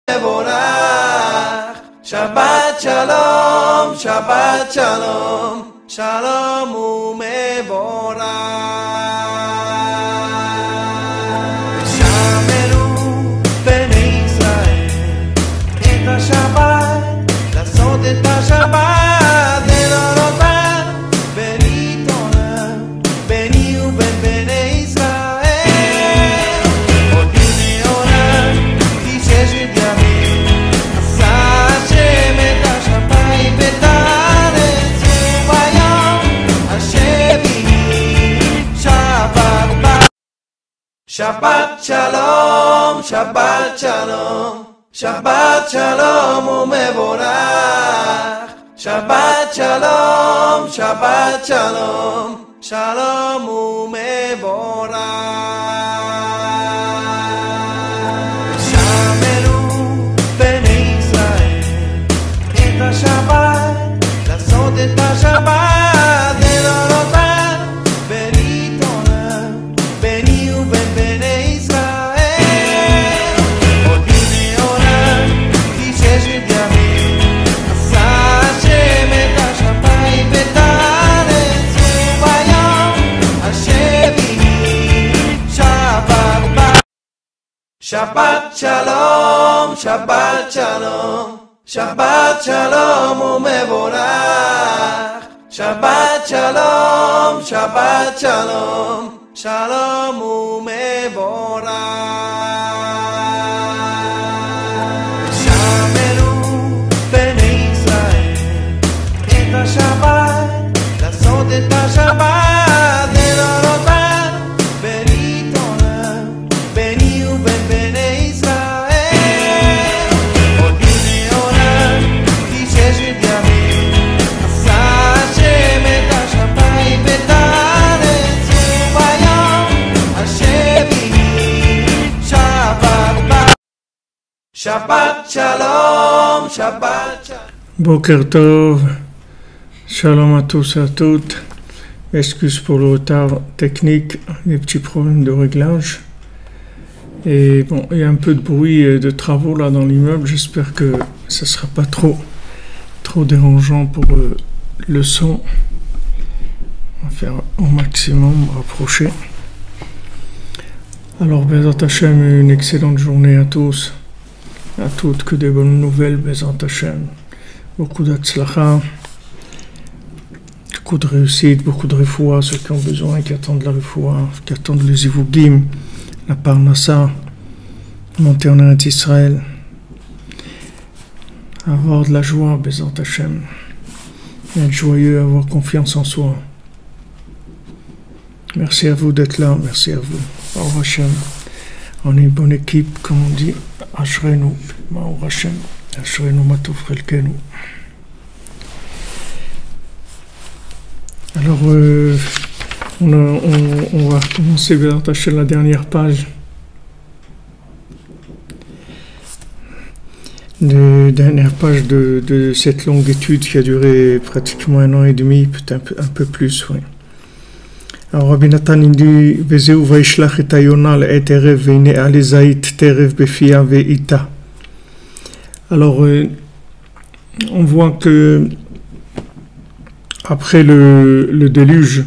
mevorach. Shabbat shalom, Shabbat shalom, shalom umevorach. Shameru bnei Israel et ha-Shabbat, לעשות את השבת לדורותם, בריתונם, ביני ובין בני ישראל. עוד לפני עולם, כי ששת ימים, עשה השם את השמיים ואת הארץ, וביום השביעי שבת בא. שבת שלום, שבת שלום, שבת שלום ומבורך. שבת שלום, שבת שלום, שלום ומבורך. שמרו בני ישראל את השבת, לעשות את השבת לדורותם, בריתונם, ביני ובין בני ישראל. עוד לפני עולם, כי ששת ימים, עשה השם את השמיים ואת הארץ, וביום השביעי שבת בא. שבת שלום, שבת שלום, שבת שלום ומבורך. שבת שלום, שבת שלום, שלום ומבורך. שמרו בני ישראל את השבת, לעשות את השבת לדורותם, בריתונם, ביני ובין בני ישראל. עוד לפני עולם, כי ששת ימים, עשה השם את השמיים ואת הארץ, וביום השביעי שבת בא. שבת שלום, שבת שלום. Boker Tov, shalom à tous et à toutes. Excuse pour le retard technique, des petits problèmes de réglage. Et bon, il y a un peu de bruit et de travaux là dans l'immeuble. J'espère que ça sera pas trop dérangeant pour le son. On va faire au maximum, rapprocher. Alors, Bezat Hashem, une excellente journée à tous, à toutes, que des bonnes nouvelles, Bezat Hashem. Beaucoup d'Atzlacha, beaucoup de réussite, beaucoup de refoua, ceux qui ont besoin, qui attendent la refoua, qui attendent les Zivugim, la Parnassa, monter en Eretz Israël, avoir de la joie, Bezat Hashem, être joyeux, avoir confiance en soi. Merci à vous d'être là, merci à vous. Baruch Hashem, on est une bonne équipe, comme on dit, Ashrenu, Baruch Hashem. Alors, on va commencer vers la dernière page. Dernière page de cette longue étude qui a duré pratiquement 1 an et demi, peut-être un peu plus, oui. Alors, Rabbi Nathan dit Vezeu vaishlach et ayona le'et erev veine ale zait terev befia ve'ita. Alors, on voit que après le déluge,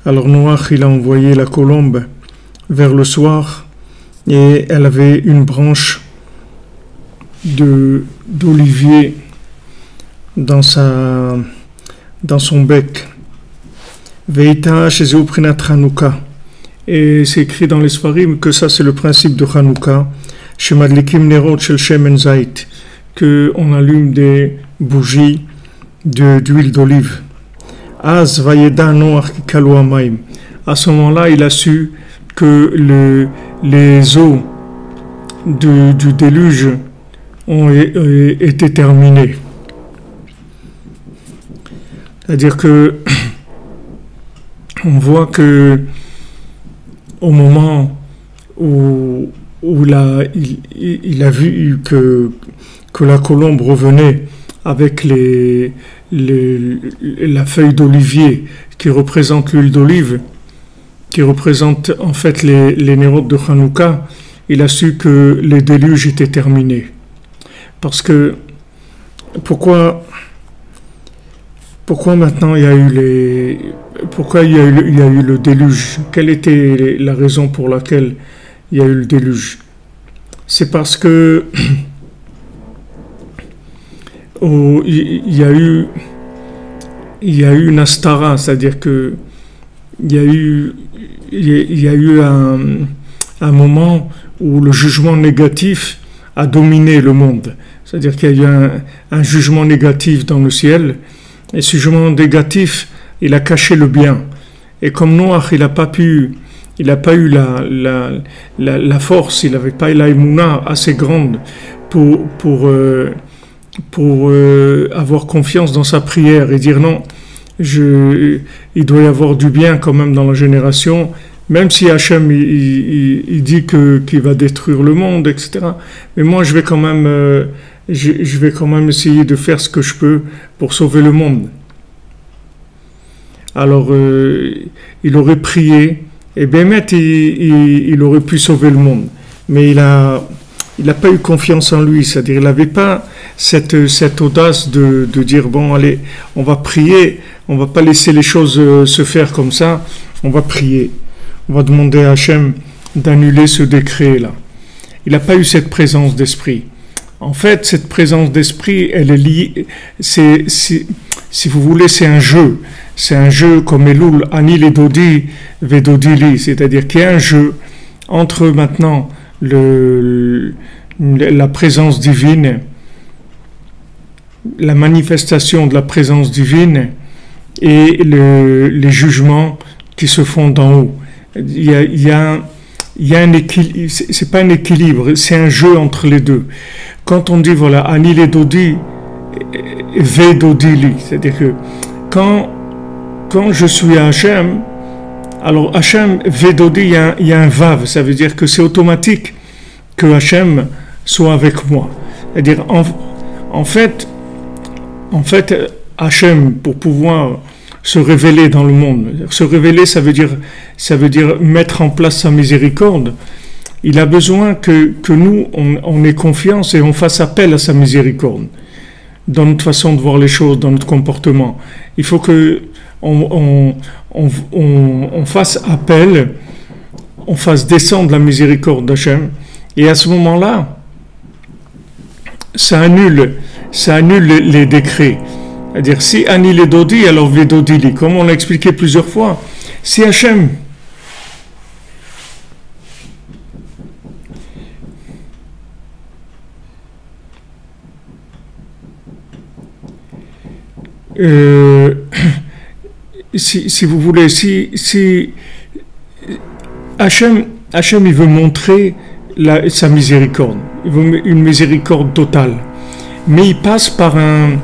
alors Noach il a envoyé la colombe vers le soir et elle avait une branche d'olivier dans son bec. Veita shezeu prinat Hanouka. Et c'est écrit dans les Sfarim que ça c'est le principe de Hanouka. Shemadlikim nerot shel shemen zait, que on allume des bougies d'huile d'olive. Az vayeda Noach kikalu hamayim. À ce moment-là, il a su que les eaux du déluge ont été terminées. C'est-à-dire que on voit que au moment où il a vu que la colombe revenait avec la feuille d'olivier qui représente l'huile d'olive, qui représente en fait les nérotes de Hanouka, il a su que les déluges étaient terminés. Parce que pourquoi maintenant pourquoi il y a eu le déluge? Quelle était la raison pour laquelle il y a eu le déluge? C'est parce que il y a eu une astara, c'est-à-dire que il y a eu un moment où le jugement négatif a dominé le monde. C'est-à-dire qu'il y a eu un jugement négatif dans le ciel, et ce jugement négatif, il a caché le bien. Et comme Noach, il n'a pas eu la force, il n'avait pas eu la émouna assez grande pour avoir confiance dans sa prière et dire non, il doit y avoir du bien quand même dans la génération, même si Hachem il dit qu'il va détruire le monde, etc. Mais moi je vais quand même essayer de faire ce que je peux pour sauver le monde. Alors il aurait prié et Bémet il aurait pu sauver le monde, mais il n'a pas eu confiance en lui, c'est-à-dire il n'avait pas cette audace de dire bon allez, on va prier, on va pas laisser les choses se faire comme ça, on va prier, on va demander à Hachem d'annuler ce décret là. Il n'a pas eu cette présence d'esprit. En fait, cette présence d'esprit, elle est liée, si vous voulez, c'est un jeu. C'est un jeu comme Elul, Anil et Dodi, Vedodili, c'est-à-dire qu'il y a un jeu entre maintenant la présence divine, la manifestation de la présence divine et les jugements qui se font d'en haut. Il y a un équilibre, c'est pas un équilibre, c'est un jeu entre les deux. Quand on dit voilà, Anil et Dodi, Vedodili, c'est-à-dire que quand je suis à Hachem, alors Hachem, Vedodi, il y a un vav, ça veut dire que c'est automatique que Hachem soit avec moi. C'est-à-dire, en fait, Hachem, pour pouvoir se révéler dans le monde, se révéler, ça veut dire mettre en place sa miséricorde. Il a besoin que nous, on ait confiance et on fasse appel à sa miséricorde dans notre façon de voir les choses, dans notre comportement. Il faut que on fasse appel, on fasse descendre la miséricorde d'Hachem, et à ce moment-là, ça annule les décrets. C'est-à-dire, si Anil et Dodi, alors Vedodili, comme on l'a expliqué plusieurs fois, si Hachem si vous voulez, si Hachem il veut montrer sa miséricorde, il veut une miséricorde totale, mais il passe par un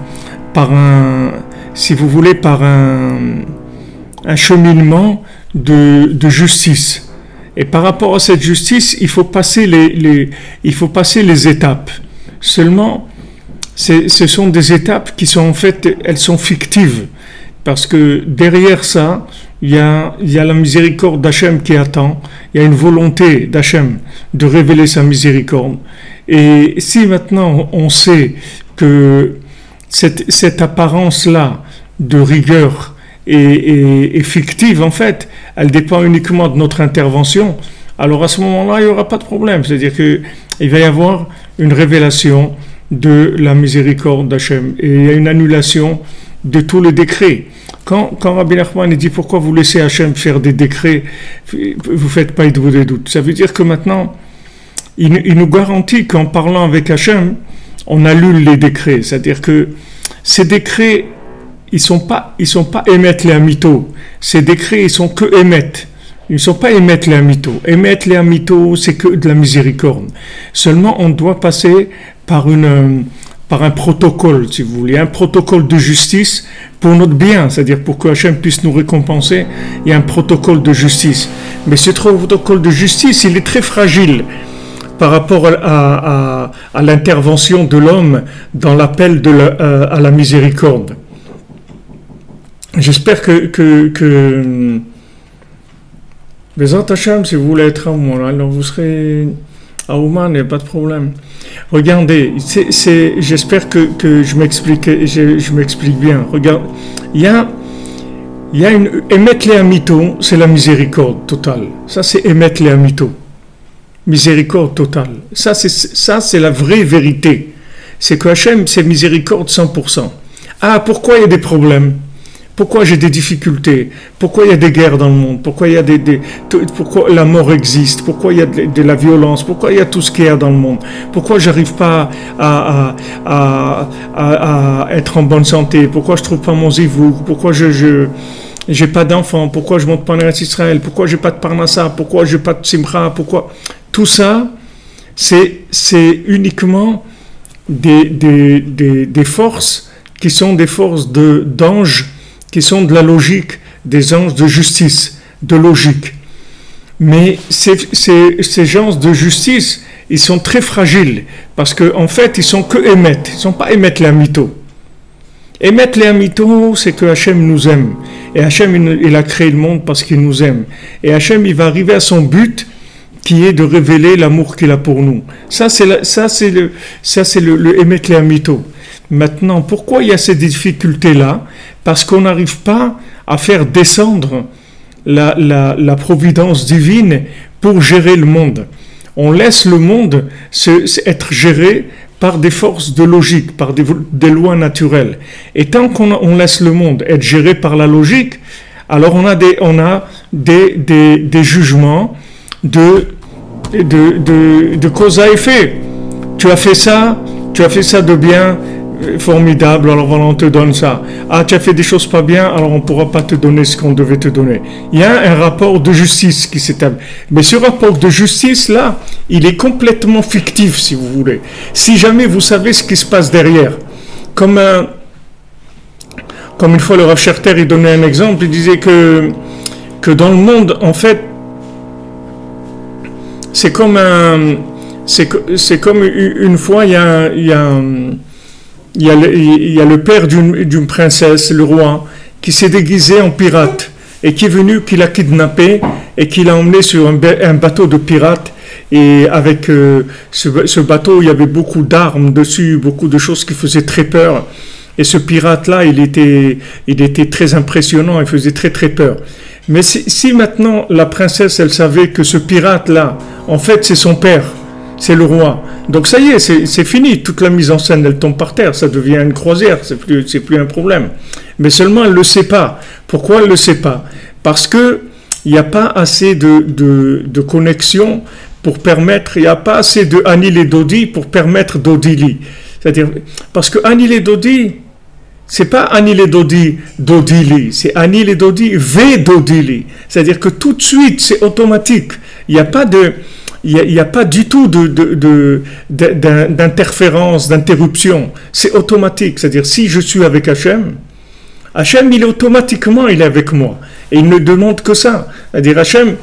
si vous voulez, par un cheminement de justice. Et par rapport à cette justice, il faut passer les étapes. Seulement, ce sont des étapes qui sont en fait, elles sont fictives. Parce que derrière ça, il y a la miséricorde d'Hachem qui attend, il y a une volonté d'Hachem de révéler sa miséricorde. Et si maintenant on sait que cette apparence-là de rigueur est fictive, en fait, elle dépend uniquement de notre intervention, alors à ce moment-là, il n'y aura pas de problème. C'est-à-dire qu'il va y avoir une révélation de la miséricorde d'Hachem et il y a une annulation de tous les décrets. Quand Rabbi Nachman dit pourquoi vous laissez Hachem faire des décrets, vous faites pas de des doutes. Ça veut dire que maintenant, il nous garantit qu'en parlant avec Hachem, on annule les décrets. C'est-à-dire que ces décrets, ils sont pas émettre les amito. Ces décrets, ils sont que émettre. Ils ne sont pas émettre les amito. Émettre les amito, c'est que de la miséricorde. Seulement, on doit passer par un protocole, si vous voulez, un protocole de justice pour notre bien, c'est-à-dire pour que Hachem puisse nous récompenser, il y a un protocole de justice. Mais ce protocole de justice, il est très fragile par rapport à l'intervention de l'homme dans l'appel à la miséricorde. J'espère que Bezat Hachem, si vous voulez être à moi, alors vous serez À Ouman, il n'y a pas de problème. Regardez, j'espère que je m'explique bien. Regarde, il y a émettre les amito, c'est la miséricorde totale. Ça, c'est émettre les amito. Miséricorde totale. Ça, c'est la vraie vérité. C'est que Hachem, c'est miséricorde 100%. Ah, pourquoi il y a des problèmes? Pourquoi j'ai des difficultés? Pourquoi il y a des guerres dans le monde? Pourquoi il y a pourquoi la mort existe? Pourquoi il y a de la violence? Pourquoi il y a tout ce qu'il y a dans le monde? Pourquoi j'arrive pas à être en bonne santé? Pourquoi je trouve pas mon zivouk? Pourquoi j'ai pas d'enfants? Pourquoi je monte pas en Eretz Israël? Pourquoi j'ai pas de parnassa? Pourquoi j'ai pas de simcha? Pourquoi? Tout ça, c'est uniquement des forces qui sont des forces d'anges, qui sont de la logique, des anges de justice, de logique. Mais ces gens de justice, ils sont très fragiles, parce qu'en fait, ils sont que émettre, ils sont pas émettre les amito. Émettre les amito, c'est que Hachem nous aime. Et Hachem, il a créé le monde parce qu'il nous aime. Et Hachem, il va arriver à son but, qui est de révéler l'amour qu'il a pour nous. Ça, c'est le émettre les amito. Maintenant, pourquoi il y a ces difficultés-là? Parce qu'on n'arrive pas à faire descendre la providence divine pour gérer le monde. On laisse le monde être géré par des forces de logique, par des lois naturelles. Et tant qu'on laisse le monde être géré par la logique, alors on a des jugements de cause à effet. Tu as fait ça de bien, formidable, alors voilà, on te donne ça. Ah, tu as fait des choses pas bien, alors on ne pourra pas te donner ce qu'on devait te donner. Il y a un rapport de justice qui s'établit. Mais ce rapport de justice-là, il est complètement fictif, si vous voulez. Si jamais vous savez ce qui se passe derrière, comme une fois le Rav Scherter, il donnait un exemple, il disait que dans le monde, en fait, c'est comme une fois, il y a le père d'une princesse, le roi, qui s'est déguisé en pirate et qui est venu, qui l'a kidnappé et qui l'a emmené sur un bateau de pirates. Et avec ce bateau, il y avait beaucoup d'armes dessus, beaucoup de choses qui faisaient très peur. Et ce pirate-là, il était très impressionnant, il faisait très très peur. Mais si maintenant la princesse, elle savait que ce pirate-là, en fait, c'est son père, c'est le roi. Donc ça y est, c'est fini. Toute la mise en scène, elle tombe par terre. Ça devient une croisière. C'est plus un problème. Mais seulement, elle ne le sait pas. Pourquoi elle ne le sait pas? Parce que il n'y a pas assez de connexion pour permettre, il n'y a pas assez de Anil et Dodi pour permettre Dodili. C'est-à-dire, parce que Anil et Dodi, c'est pas Anil et Dodi, Dodili, c'est Anil et Dodi, V Dodili. C'est-à-dire que tout de suite, c'est automatique. Il n'y a pas du tout d'interférence, d'interruption. C'est automatique. C'est-à-dire, si je suis avec Hachem, Hachem, il est automatiquement, il est avec moi. Et il ne demande que ça. C'est-à-dire, Hachem,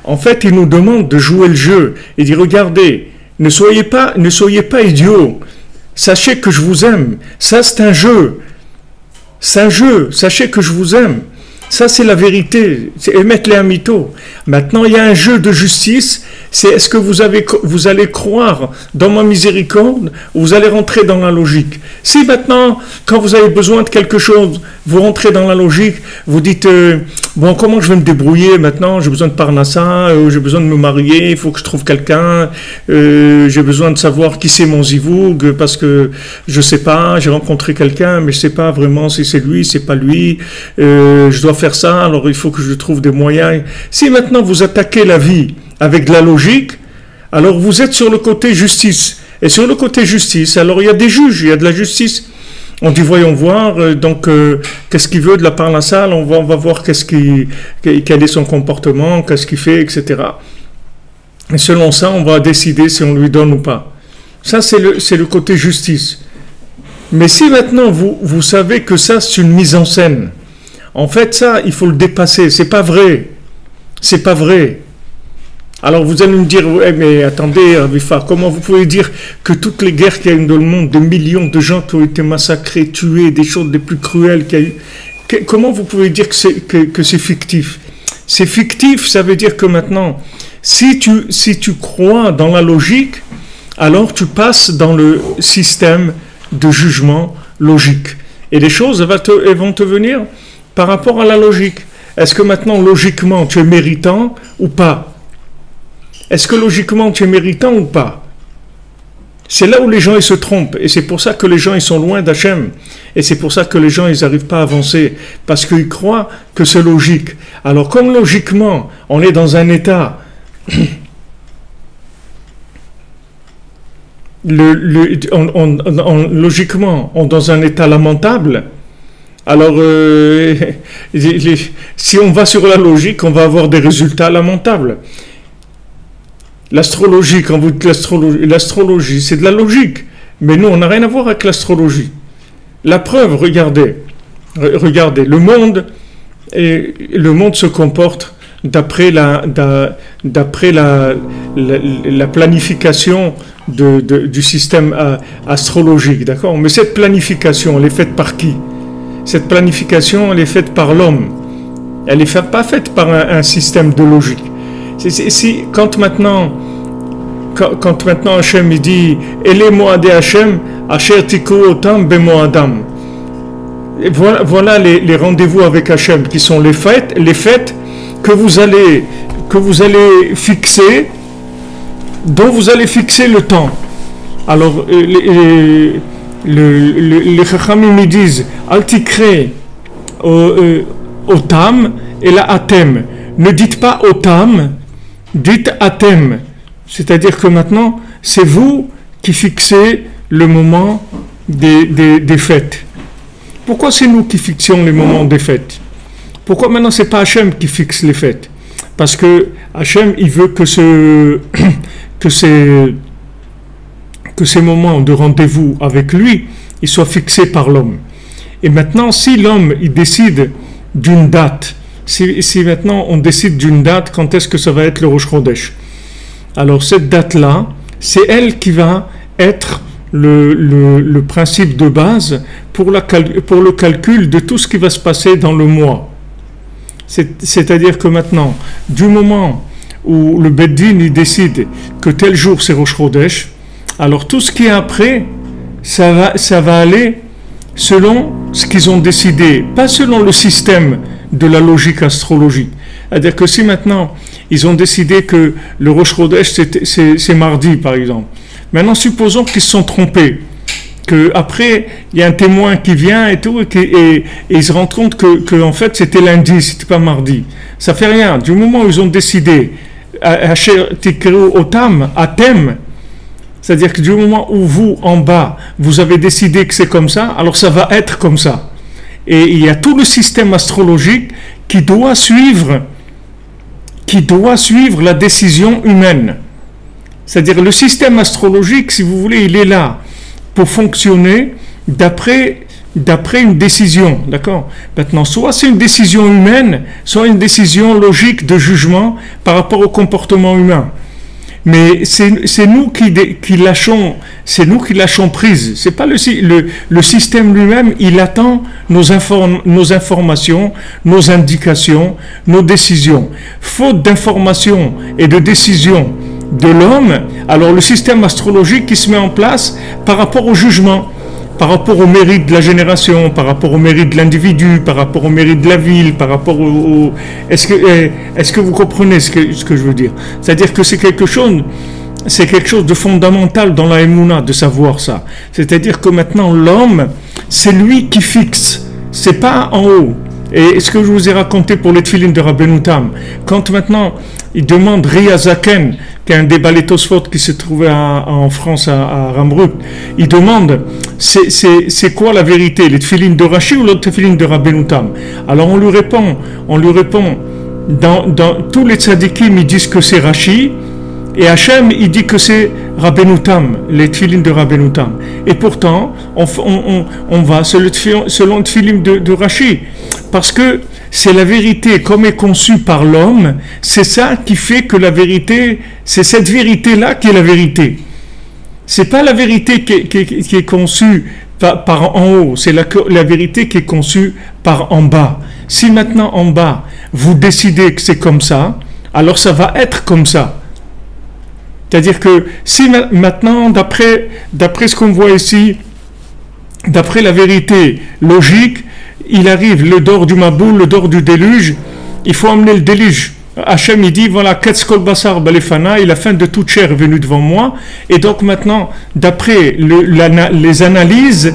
en fait, il nous demande de jouer le jeu. Il dit, regardez, ne soyez pas idiots. Sachez que je vous aime. Ça, c'est un jeu. C'est un jeu. Sachez que je vous aime. Ça, c'est la vérité. C'est émettre les amito. Maintenant, il y a un jeu de justice. C'est est-ce que vous allez croire dans ma miséricorde ou vous allez rentrer dans la logique? Si maintenant, quand vous avez besoin de quelque chose, vous rentrez dans la logique, vous dites, bon, comment je vais me débrouiller maintenant? J'ai besoin de parnassa, j'ai besoin de me marier, il faut que je trouve quelqu'un, j'ai besoin de savoir qui c'est mon zivoug, parce que je sais pas, j'ai rencontré quelqu'un, mais je sais pas vraiment si c'est lui, c'est pas lui, je dois faire ça, alors il faut que je trouve des moyens. Si maintenant vous attaquez la vie avec de la logique, alors vous êtes sur le côté justice. Et sur le côté justice, alors il y a des juges, il y a de la justice. On dit, voyons voir, qu'est-ce qu'il veut de la part de la salle, on va voir quel est son comportement, qu'est-ce qu'il fait, etc. Et selon ça, on va décider si on lui donne ou pas. Ça, c'est le côté justice. Mais si maintenant vous savez que ça, c'est une mise en scène, en fait, ça, il faut le dépasser. C'est pas vrai. C'est pas vrai. Alors vous allez me dire, ouais, mais attendez, Avifa, comment vous pouvez dire que toutes les guerres qu'il y a eu dans le monde, des millions de gens qui ont été massacrés, tués, des choses les plus cruelles qu'il y a eu, comment vous pouvez dire que c'est fictif? C'est fictif, ça veut dire que maintenant, si tu crois dans la logique, alors tu passes dans le système de jugement logique. Et les choses elles vont te venir par rapport à la logique. Est-ce que maintenant, logiquement, tu es méritant ou pas? Est-ce que logiquement, tu es méritant ou pas? C'est là où les gens ils se trompent. Et c'est pour ça que les gens ils sont loin d'Hachem. Et c'est pour ça que les gens ils n'arrivent pas à avancer. Parce qu'ils croient que c'est logique. Alors comme logiquement, on est dans un état... logiquement, on est dans un état lamentable. Alors, si on va sur la logique, on va avoir des résultats lamentables. L'astrologie, quand vous dites l'astrologie, c'est de la logique. Mais nous, on n'a rien à voir avec l'astrologie. La preuve, regardez, le monde se comporte d'après la planification du système astrologique, d'accord? Mais cette planification, elle est faite par qui? Cette planification, elle est faite par l'homme. Elle n'est pas faite par un système de logique. Quand maintenant Hachem il dit Ele Moadé Hachem, Asher Tiku Otam Be Moadam. Voilà les rendez-vous avec Hachem qui sont les fêtes que vous allez fixer, dont vous allez fixer le temps. Alors les Chachamim ils disent Altikre Otam et la Atem. Ne dites pas Otam, dites Atem. C'est-à-dire que maintenant, c'est vous qui fixez le moment des fêtes. Pourquoi c'est nous qui fixons les moments des fêtes? Pourquoi maintenant c'est pas Hachem qui fixe les fêtes? Parce que Hachem, il veut que ces moments de rendez-vous avec lui, ils soient fixés par l'homme. Et maintenant, si l'homme, il décide d'une date, si maintenant on décide d'une date, quand est-ce que ça va être le Rosh Chodesh? Alors cette date-là, c'est elle qui va être le principe de base pour le calcul de tout ce qui va se passer dans le mois. C'est-à-dire que maintenant, du moment où le Beddin il décide que tel jour c'est Rosh Chodesh, alors tout ce qui est après, ça va aller selon ce qu'ils ont décidé, pas selon le système de la logique astrologique. C'est-à-dire que si maintenant ils ont décidé que le Rosh Chodesh c'est mardi par exemple, maintenant supposons qu'ils se sont trompés, qu'après il y a un témoin qui vient et tout, et ils se rendent compte que en fait c'était lundi, c'était pas mardi. Ça fait rien, du moment où ils ont décidé Asher Tikru Otam, Atem, c'est-à-dire que du moment où vous, en bas, vous avez décidé que c'est comme ça, alors ça va être comme ça. Et il y a tout le système astrologique qui doit suivre la décision humaine. C'est-à-dire le système astrologique, si vous voulez, il est là pour fonctionner d'après une décision, d'accord? Maintenant, soit c'est une décision humaine, soit une décision logique de jugement par rapport au comportement humain. Mais c'est nous qui lâchons prise. C'est pas le système lui-même, il attend nos informations, nos indications, nos décisions. Faute d'informations et de décisions de l'homme, alors le système astrologique qui se met en place par rapport au jugement, par rapport au mérite de la génération, par rapport au mérite de l'individu, par rapport au mérite de la ville, par rapport au... Est-ce que vous comprenez ce que je veux dire? C'est-à-dire que c'est quelque chose de fondamental dans la Emouna, de savoir ça. C'est-à-dire que maintenant, l'homme, c'est lui qui fixe, c'est pas en haut. Et ce que je vous ai raconté pour les tefilines de Rabbeinu Tam, quand maintenant, il demande Ria Zaken, qui est un des balais Tosfot qui se trouvait en France, à Rambrut, il demande, c'est quoi la vérité, les tefilines de Rashi ou les tefilines de Rabbeinu Tam? Alors on lui répond, dans tous les tzadikim, ils disent que c'est Rashi, et Hachem, il dit que c'est Rabbeinu Tam, les tefilines de Rabbeinu Tam. Et pourtant, on va selon le tefilin de Rashi, parce que c'est la vérité comme est conçue par l'homme, c'est ça qui fait que la vérité, c'est cette vérité-là qui est la vérité. C'est pas la vérité qui est conçue par en haut, c'est la vérité qui est conçue par en bas. Si maintenant en bas, vous décidez que c'est comme ça, alors ça va être comme ça. C'est-à-dire que si maintenant, d'après ce qu'on voit ici, d'après la vérité logique, il arrive le dor du Maboul, le dor du déluge, il faut amener le déluge. Hachem, il dit, voilà, Ketz kol basar balefana, et la fin de toute chair est venue devant moi. Et donc maintenant, d'après les analyses,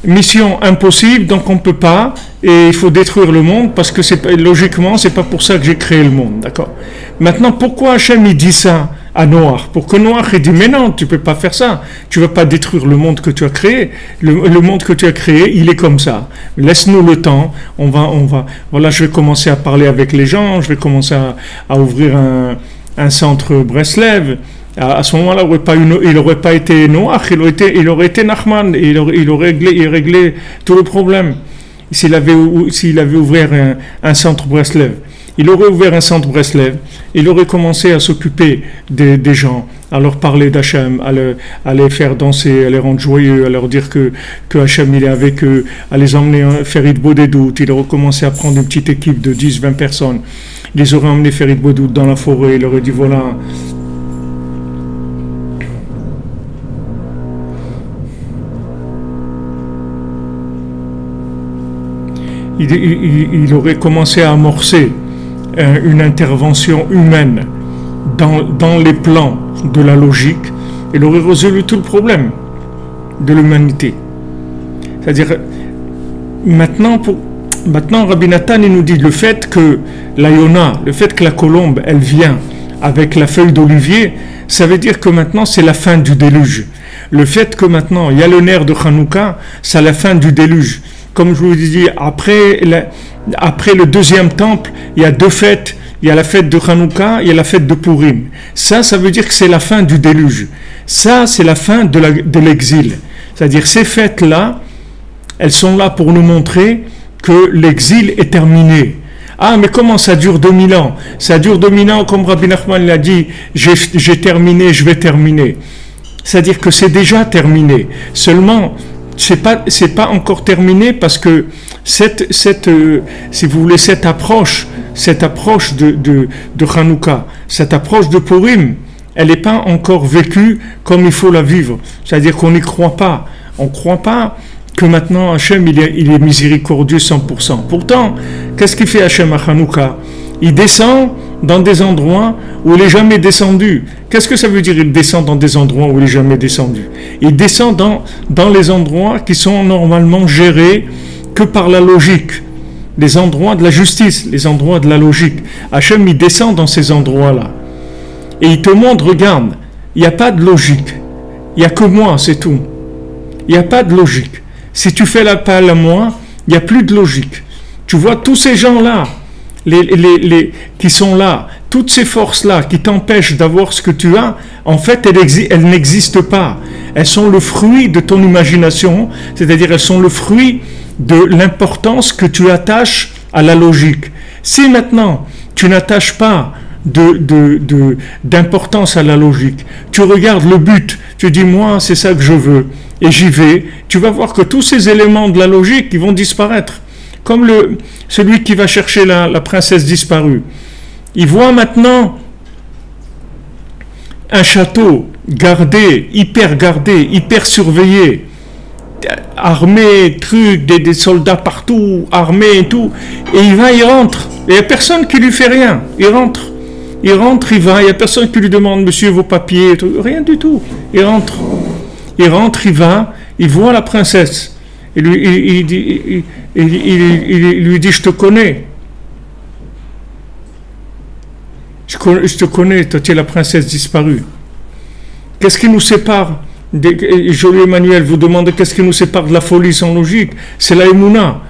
mission impossible, donc on ne peut pas, et il faut détruire le monde, parce que logiquement, c'est pas pour ça que j'ai créé le monde, d'accord? Maintenant, pourquoi Hachem, il dit ça à Noach? Pour que Noach, il dit, mais non, tu peux pas faire ça, tu vas pas détruire le monde que tu as créé, le monde que tu as créé, il est comme ça, laisse-nous le temps, on va, voilà, je vais commencer à parler avec les gens, je vais commencer à ouvrir un centre Breslev. À ce moment-là, il n'aurait pas été Noach, il aurait été Nachman, et il aurait réglé tout le problème. S'il avait ouvert un centre Breslev, il aurait ouvert un centre Breslev, il aurait commencé à s'occuper des gens, à leur parler d'Hachem, à les faire danser, à les rendre joyeux, à leur dire que Hachem il est avec eux, à les emmener faire Idbodedout. Il aurait commencé à prendre une petite équipe de 10-20 personnes, il les aurait emmenés faire Idbodedout dans la forêt, il aurait dit voilà. Il aurait commencé à amorcer une intervention humaine dans les plans de la logique. Il aurait résolu tout le problème de l'humanité. C'est-à-dire, maintenant Rabbi Nathan il nous dit le fait que la Yona, le fait que la colombe, elle vient avec la feuille d'olivier, ça veut dire que maintenant c'est la fin du déluge. Le fait que maintenant il y a le nerf de Hanouka, c'est la fin du déluge. Comme je vous ai dit, après le deuxième temple, il y a deux fêtes. Il y a la fête de Hanouka, il y a la fête de Purim. Ça veut dire que c'est la fin du déluge. Ça, c'est la fin de l'exil. C'est-à-dire, ces fêtes-là, elles sont là pour nous montrer que l'exil est terminé. Ah, mais comment ça dure 2000 ans? Ça dure 2000 ans, comme Rabbi Nachman l'a dit, j'ai terminé, je vais terminer. C'est-à-dire que c'est déjà terminé. Seulement, c'est pas encore terminé parce que si vous voulez, cette approche de Hanouka, cette approche de Purim, elle n'est pas encore vécue comme il faut la vivre. C'est-à-dire qu'on n'y croit pas. On ne croit pas que maintenant Hachem il est miséricordieux 100%. Pourtant, qu'est-ce qu'il fait Hachem à Hanouka? Il descend dans des endroits où il n'est jamais descendu. Qu'est-ce que ça veut dire il descend dans des endroits où il n'est jamais descendu? Il descend dans les endroits qui sont normalement gérés que par la logique. Les endroits de la justice, les endroits de la logique. Hachem, il descend dans ces endroits-là. Et il te montre, regarde, il n'y a pas de logique. Il n'y a que moi, c'est tout. Il n'y a pas de logique. Si tu fais l'appel à moi, il n'y a plus de logique. Tu vois tous ces gens-là, qui sont là, toutes ces forces-là qui t'empêchent d'avoir ce que tu as, en fait, elles n'existent pas. Elles sont le fruit de ton imagination, c'est-à-dire elles sont le fruit de l'importance que tu attaches à la logique. Si maintenant, tu n'attaches pas d'importance à la logique, tu regardes le but, tu dis, moi, c'est ça que je veux, et j'y vais, tu vas voir que tous ces éléments de la logique, ils vont disparaître. Comme celui qui va chercher la princesse disparue. Il voit maintenant un château gardé, hyper surveillé, armé, des soldats partout, armés et tout. Et il rentre. Et il n'y a personne qui lui fait rien. Il rentre, il va. Il n'y a personne qui lui demande, monsieur, vos papiers, tout. Rien du tout. Il rentre, il va, il voit la princesse. Il lui dit, je te connais. Je te connais, toi tu es la princesse disparue. Qu'est-ce qui nous sépare? Jolie Emmanuel vous demande qu'est-ce qui nous sépare de la folie sans logique? C'est la Emouna.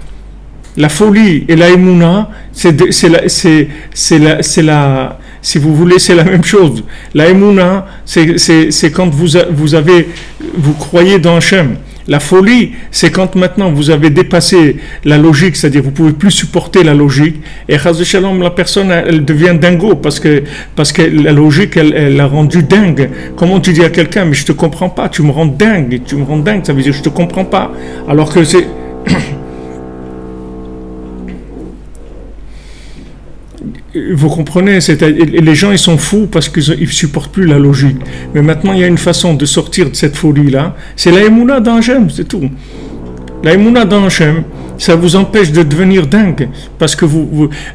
La folie et la Emouna, si vous voulez, c'est la même chose. La Emouna, c'est quand vous croyez dans Hachem. La folie, c'est quand maintenant vous avez dépassé la logique, c'est-à-dire vous pouvez plus supporter la logique, et chas shalom, la personne, elle devient dingo, parce que la logique, elle l'a rendu dingue. Comment tu dis à quelqu'un, mais je te comprends pas, tu me rends dingue, ça veut dire je te comprends pas, alors que c'est... Vous comprenez, les gens ils sont fous parce qu'ils ne supportent plus la logique. Mais maintenant il y a une façon de sortir de cette folie-là, c'est la émouna dans Hachem, c'est tout. La émouna dans Hachem, ça vous empêche de devenir dingue. Parce que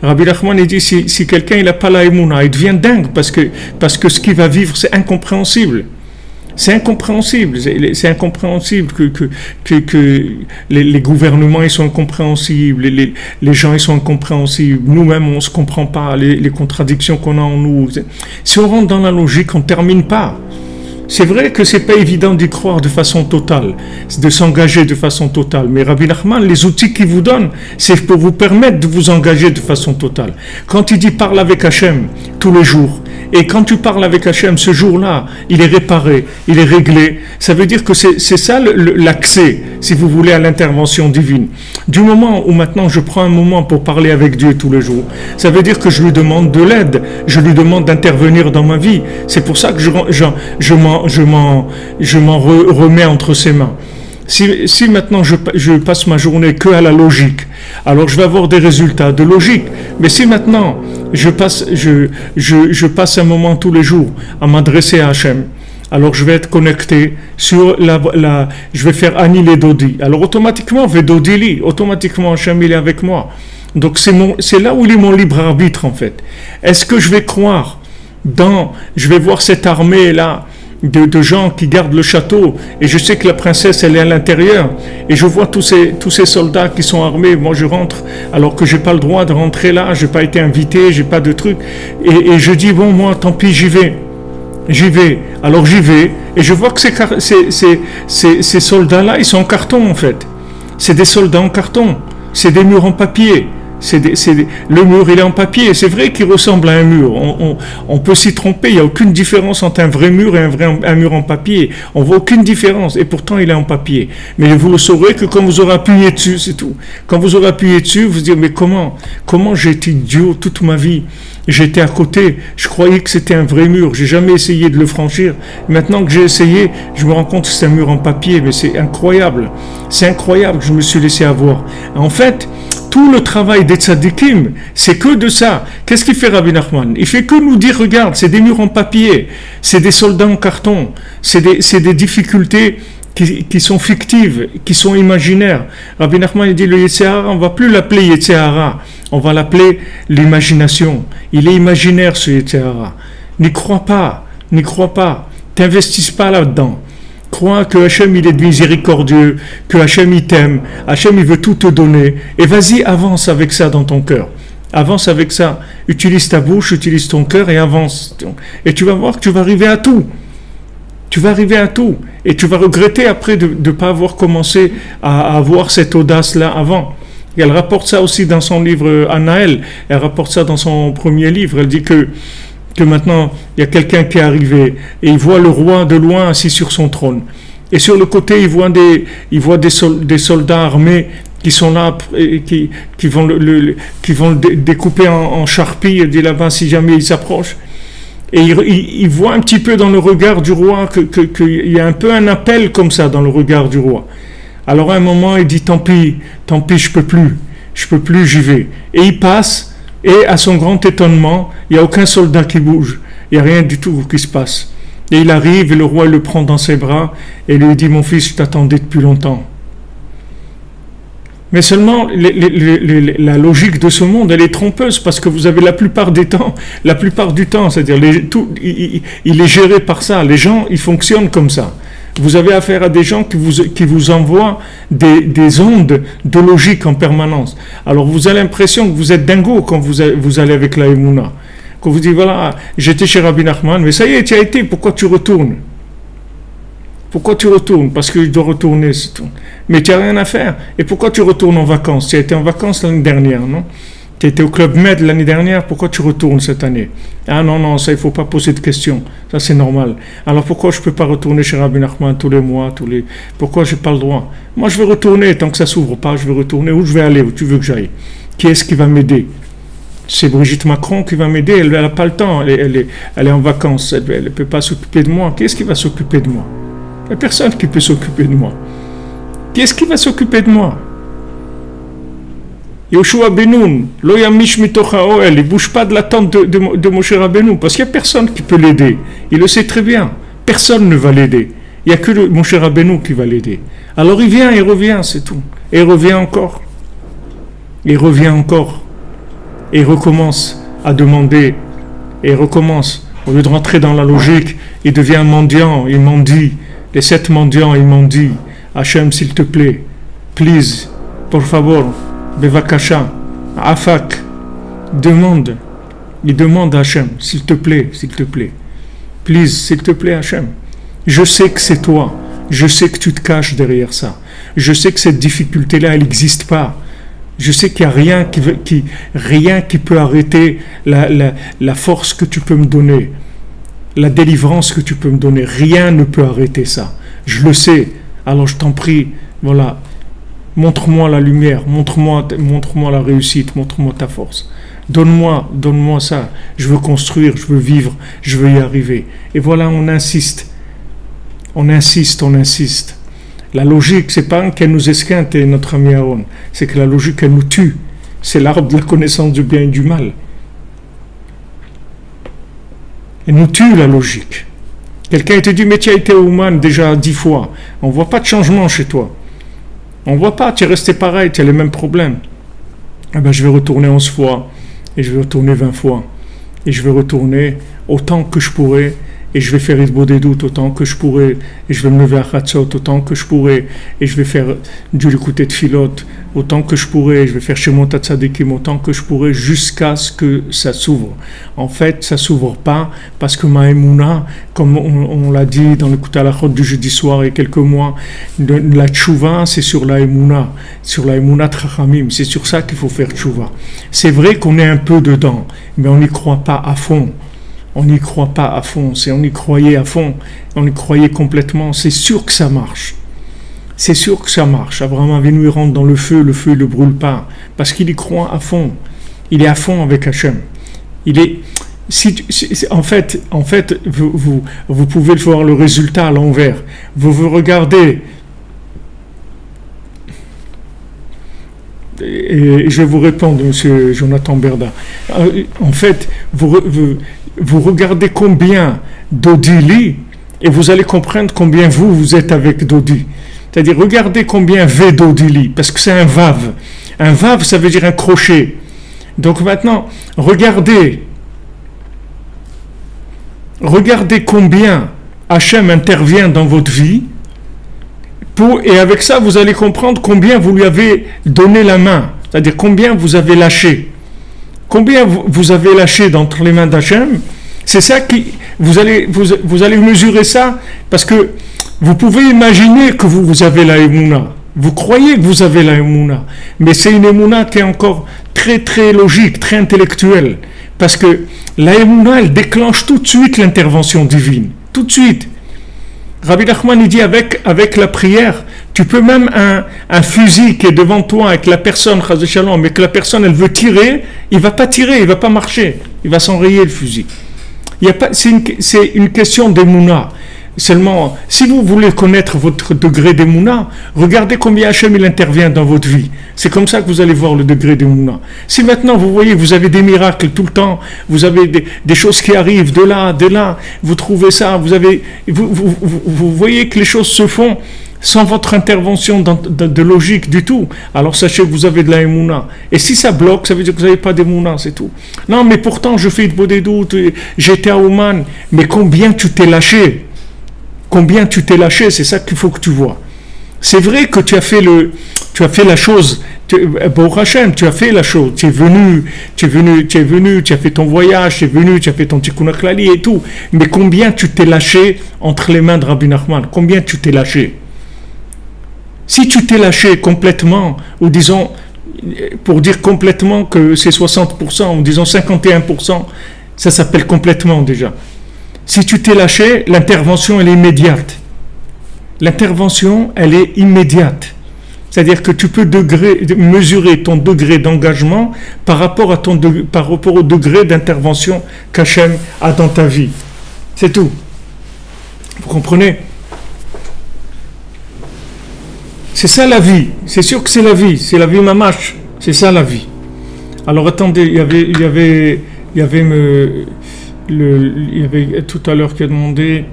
Rabbi Nachman il dit, si quelqu'un il n'a pas la émouna, il devient dingue parce que ce qu'il va vivre c'est incompréhensible. C'est incompréhensible que les gouvernements ils sont incompréhensibles, les gens ils sont incompréhensibles, nous-mêmes on ne se comprend pas, les contradictions qu'on a en nous. Si on rentre dans la logique, on ne termine pas. C'est vrai que c'est pas évident d'y croire de façon totale, de s'engager de façon totale. Mais Rabbi Nachman, les outils qu'il vous donne, c'est pour vous permettre de vous engager de façon totale. Quand il dit parle avec Hachem tous les jours, et quand tu parles avec Hachem, ce jour-là, il est réparé, il est réglé. Ça veut dire que c'est ça l'accès, si vous voulez, à l'intervention divine. Du moment où maintenant je prends un moment pour parler avec Dieu tous les jours, ça veut dire que je lui demande de l'aide, je lui demande d'intervenir dans ma vie. C'est pour ça que je m'en remets entre ses mains. Si maintenant je passe ma journée que à la logique, alors je vais avoir des résultats de logique. Mais si maintenant je passe un moment tous les jours à m'adresser à Hachem, alors je vais être connecté sur je vais faire Ani les Dodi. Alors automatiquement, Vedodili, automatiquement Hachem il est avec moi. Donc c'est là où il est mon libre arbitre en fait. Est-ce que je vais croire je vais voir cette armée là de gens qui gardent le château, et je sais que la princesse elle est à l'intérieur, et je vois tous ces soldats qui sont armés, moi je rentre alors que j'ai pas le droit de rentrer là, j'ai pas été invité, j'ai pas de truc, et je dis bon moi tant pis j'y vais, alors j'y vais, et je vois que ces soldats là ils sont en carton en fait, c'est des soldats en carton, c'est des murs en papier. Le mur il est en papier, c'est vrai qu'il ressemble à un mur, on peut s'y tromper, il n'y a aucune différence entre un vrai mur et un mur en papier, on voit aucune différence, et pourtant il est en papier. Mais vous le saurez que quand vous aurez appuyé dessus, c'est tout. Quand vous aurez appuyé dessus, vous vous dites mais comment j'ai été idiot toute ma vie, j'étais à côté, je croyais que c'était un vrai mur, j'ai jamais essayé de le franchir, maintenant que j'ai essayé, je me rends compte que c'est un mur en papier, mais c'est incroyable, que je me suis laissé avoir. En fait, tout le travail des tzadikim, c'est que de ça. Qu'est-ce qu'il fait Rabbi Nachman? Il fait que nous dire, regarde, c'est des murs en papier, c'est des soldats en carton, c'est des difficultés qui sont fictives, qui sont imaginaires. Rabbi Nachman il dit, le Yetzirah, on ne va plus l'appeler Yetzirah, on va l'appeler l'imagination. Il est imaginaire ce Yetzirah. N'y crois pas, t'investis pas là-dedans. Crois que Hachem il est miséricordieux, que Hachem il t'aime, Hachem il veut tout te donner, et vas-y avance avec ça dans ton cœur. Avance avec ça, utilise ta bouche, utilise ton cœur et avance. Et tu vas voir que tu vas arriver à tout. Et tu vas regretter après de ne pas avoir commencé à avoir cette audace-là avant. Et elle rapporte ça aussi dans son livre Anaël, elle rapporte ça dans son premier livre, elle dit que maintenant, il y a quelqu'un qui est arrivé et il voit le roi de loin assis sur son trône. Et sur le côté, il voit des soldats armés qui sont là, et qui vont le découper en charpie, et dit là-bas si jamais il s'approche. Et il voit un petit peu dans le regard du roi qu'il y a un peu un appel comme ça dans le regard du roi. Alors à un moment, il dit tant pis, je peux plus, j'y vais. Et il passe. Et à son grand étonnement, il n'y a aucun soldat qui bouge. Il n'y a rien du tout qui se passe. Et il arrive et le roi le prend dans ses bras et lui dit, mon fils, je t'attendais depuis longtemps. Mais seulement, la logique de ce monde, elle est trompeuse parce que vous avez la plupart du temps, c'est-à-dire il est géré par ça. Les gens, ils fonctionnent comme ça. Vous avez affaire à des gens qui vous envoient des ondes de logique en permanence. Alors vous avez l'impression que vous êtes dingo quand vous allez avec la Emouna. Quand vous dites, voilà, j'étais chez Rabbi Nachman, mais ça y est, tu as été, pourquoi tu retournes? Parce que je dois retourner, c'est tout. Mais tu n'as rien à faire. Et pourquoi tu retournes en vacances? Tu as été en vacances l'année dernière, non? Tu étais au Club Med l'année dernière, pourquoi tu retournes cette année? Ah non, non, ça, il ne faut pas poser de questions. Ça, c'est normal. Alors pourquoi je ne peux pas retourner chez Rabbi Nachman tous les mois, Pourquoi je n'ai pas le droit? Moi, je veux retourner, tant que ça ne s'ouvre pas, je veux retourner. Où je vais aller? Où tu veux que j'aille? Qui est-ce qui va m'aider? C'est Brigitte Macron qui va m'aider. Elle n'a pas le temps. Elle est en vacances. Elle ne peut pas s'occuper de moi. Qui est-ce qui va s'occuper de moi? Il n'y a personne qui peut s'occuper de moi. Qui est-ce qui va s'occuper de moi? Yoshua Benoun, lo yamish mitocha oel, il ne bouge pas de la tente de Moshe Rabbeinu, parce qu'il n'y a personne qui peut l'aider. Il le sait très bien. Personne ne va l'aider. Il n'y a que Moshe Rabbeinu qui va l'aider. Alors il vient, il revient, c'est tout. Et il revient encore. Il revient encore. Et il recommence à demander. Et il recommence. Au lieu de rentrer dans la logique, il devient mendiant, il mendie. Les 7 mendiants, ils mendient. Hachem, s'il te plaît, please, por favor, Bevakasha, Afak, demande. Il demande à Hachem, s'il te plaît, please, s'il te plaît, Hachem. Je sais que c'est toi, je sais que tu te caches derrière ça. Je sais que cette difficulté-là, elle n'existe pas. Je sais qu'il n'y a rien qui peut arrêter la force que tu peux me donner, la délivrance que tu peux me donner. Rien ne peut arrêter ça. Je le sais. Alors je t'en prie, voilà. Montre-moi la lumière, montre-moi la réussite, montre-moi ta force. Donne-moi ça. Je veux construire, je veux vivre, je veux y arriver. Et voilà, on insiste. La logique, c'est pas qu'elle nous esquinte, notre ami Aaron. C'est que la logique, elle nous tue. C'est l'arbre de la connaissance du bien et du mal. Elle nous tue, la logique. Quelqu'un te dit, mais tu as été au Ouman déjà 10 fois. On ne voit pas de changement chez toi. On ne voit pas, tu es resté pareil, tu as les mêmes problèmes. Eh bien, je vais retourner 11 fois, et je vais retourner 20 fois. Et je vais retourner autant que je pourrai, et je vais faire Isbo des doutes autant que je pourrai, et je vais me lever à Chatzot autant que je pourrai, et je vais faire du l'écouter de Philote autant que je pourrai, je vais faire chez mon Tatzadikim autant que je pourrai, jusqu'à ce que ça s'ouvre. En fait, ça ne s'ouvre pas, parce que Maïmouna, comme on l'a dit dans l'écoute à la chôte du jeudi soir il y a quelques mois, la tchouva, c'est sur la Emouna Trachamim, c'est sur ça qu'il faut faire tchouva. C'est vrai qu'on est un peu dedans, mais on n'y croit pas à fond. On n'y croit pas à fond, on y croyait à fond, on y croyait complètement, c'est sûr que ça marche. C'est sûr que ça marche. Abraham Avinu, il rentre dans le feu il ne brûle pas, parce qu'il y croit à fond. Il est à fond avec Hachem. En fait, vous pouvez voir le résultat à l'envers. Vous regardez, et je vais vous répondre, monsieur Jonathan Berda. En fait, vous regardez combien Dodi lit, et vous allez comprendre combien vous êtes avec Dodi. C'est-à-dire, regardez combien V Dodi lit, parce que c'est un vav. Un vav, ça veut dire un crochet. Donc maintenant, regardez combien Hachem intervient dans votre vie, et avec ça, vous allez comprendre combien vous lui avez donné la main, c'est-à-dire combien vous avez lâché. Combien vous avez lâché d'entre les mains d'Hachem, c'est ça qui... Vous allez mesurer ça, parce que vous pouvez imaginer que vous avez la Emouna. Vous croyez que vous avez la Emouna, mais c'est une Emouna qui est encore très très logique, très intellectuelle, parce que la Emouna, elle déclenche tout de suite l'intervention divine, tout de suite. Rabbi Nachman, il dit avec la prière, tu peux même un fusil qui est devant toi avec la personne, mais que la personne elle veut tirer, il ne va pas tirer, il ne va pas marcher, il va s'enrayer le fusil. C'est une question d'Emouna. Seulement, si vous voulez connaître votre degré d'Emouna, regardez combien Hachem il intervient dans votre vie. C'est comme ça que vous allez voir le degré d'Emouna. Si maintenant vous voyez, vous avez des miracles tout le temps, vous avez des choses qui arrivent de là, vous trouvez ça, vous voyez que les choses se font sans votre intervention de logique du tout, alors sachez que vous avez de la Emouna. Et si ça bloque, ça veut dire que vous n'avez pas d'Emouna, c'est tout. Non, mais pourtant, je fais de des doutes, j'étais à Ouman, mais combien tu t'es lâché? Combien tu t'es lâché, c'est ça qu'il faut que tu vois. C'est vrai que tu as fait la chose, Baruch Hashem, tu as fait la chose, tu es venu, tu as fait ton voyage, tu as fait ton tikkun klali et tout, mais combien tu t'es lâché entre les mains de Rabbi Nachman? Combien tu t'es lâché? Si tu t'es lâché complètement, ou disons, pour dire complètement que c'est 60%, ou disons 51%, ça s'appelle complètement déjà. Si tu t'es lâché, l'intervention elle est immédiate. L'intervention elle est immédiate. C'est-à-dire que tu peux mesurer ton degré d'engagement par rapport au degré d'intervention qu'Hachem a dans ta vie. C'est tout. Vous comprenez? C'est ça la vie. C'est sûr que c'est la vie. C'est la vie mamache. C'est ça la vie. Alors attendez, il y avait tout à l'heure qui a demandé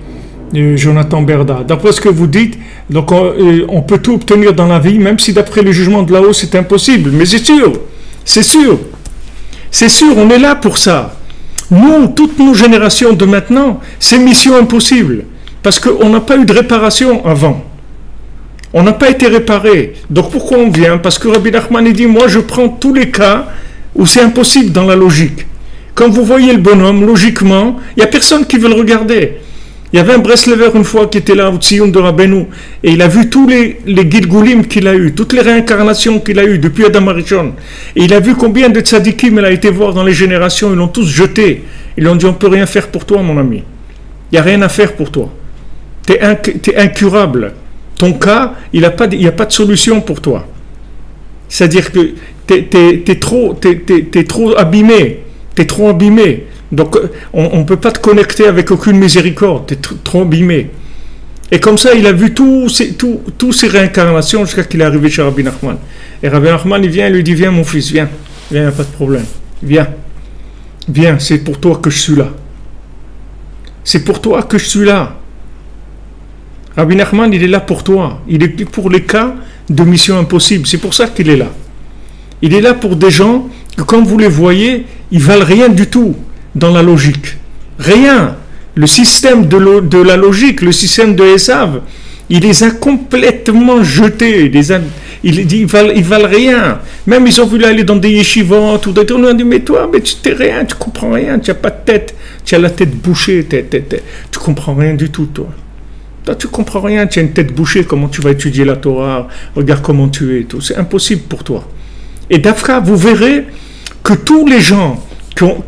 Jonathan Berda. D'après ce que vous dites, donc on peut tout obtenir dans la vie, même si d'après le jugement de là-haut c'est impossible. Mais c'est sûr, on est là pour ça. Nous, toutes nos générations de maintenant, c'est mission impossible, parce qu'on n'a pas eu de réparation avant. On n'a pas été réparé. Donc pourquoi on vient? Parce que Rabbi Nachman dit, moi je prends tous les cas où c'est impossible dans la logique. Quand vous voyez le bonhomme, logiquement, il n'y a personne qui veut le regarder. Il y avait un Breslever une fois qui était là au Tzion de Rabbeinu, et il a vu tous les Gilgulim qu'il a eu, toutes les réincarnations qu'il a eues depuis Adam Arishon. Et il a vu combien de tzadikim il a été voir dans les générations, ils l'ont tous jeté. Ils lui ont dit, on ne peut rien faire pour toi, mon ami. Il n'y a rien à faire pour toi. Tu es incurable. Ton cas, il n'y a pas de solution pour toi. C'est-à-dire que tu es trop abîmé. Tu es trop abîmé. Donc, on ne peut pas te connecter avec aucune miséricorde. Tu es trop abîmé. Et comme ça, il a vu tous ces réincarnations jusqu'à qu'il est arrivé chez Rabbi Nachman. Et Rabbi Nachman, il vient et lui dit, viens mon fils, viens. Viens, il n'y a pas de problème. Viens. Viens, c'est pour toi que je suis là. C'est pour toi que je suis là. Rabbi Nachman, il est là pour toi. Il est pour les cas de mission impossible. C'est pour ça qu'il est là. Il est là pour des gens que, comme vous les voyez, ils valent rien du tout dans la logique. Rien. Le système de la logique, le système de Esav, il les a complètement jetés. Ils valent rien. Même ils ont voulu aller dans des yeshivot, tout on a dit, mais toi, mais tu t'es rien, tu comprends rien, tu n'as pas de tête, tu as la tête bouchée, tu comprends rien du tout, toi. Toi, tu comprends rien, tu as une tête bouchée, comment tu vas étudier la Torah, regarde comment tu es, tout. C'est impossible pour toi. Et d'Afra, vous verrez que tous les gens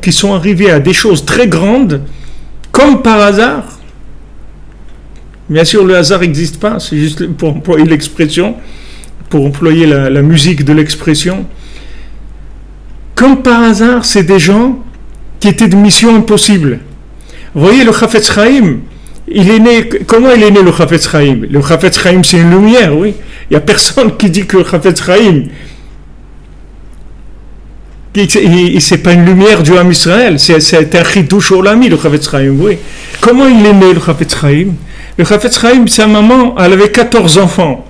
qui sont arrivés à des choses très grandes, comme par hasard, bien sûr le hasard n'existe pas, c'est juste pour employer l'expression, pour employer la musique de l'expression, comme par hasard, c'est des gens qui étaient de mission impossible. Vous voyez, le Chafetz Chaim, il est né, comment il est né le Chafetz Chaim? Le Chafetz Chaim, c'est une lumière, oui. Il n'y a personne qui dit que le Chafetz Chaim, c'est pas une lumière du Ham Israël, c'est un chidouche olami, le Chafetz Chaim, oui. Comment il est né le Chafetz Chaim? Le Chafetz Chaim, sa maman, elle avait 14 enfants.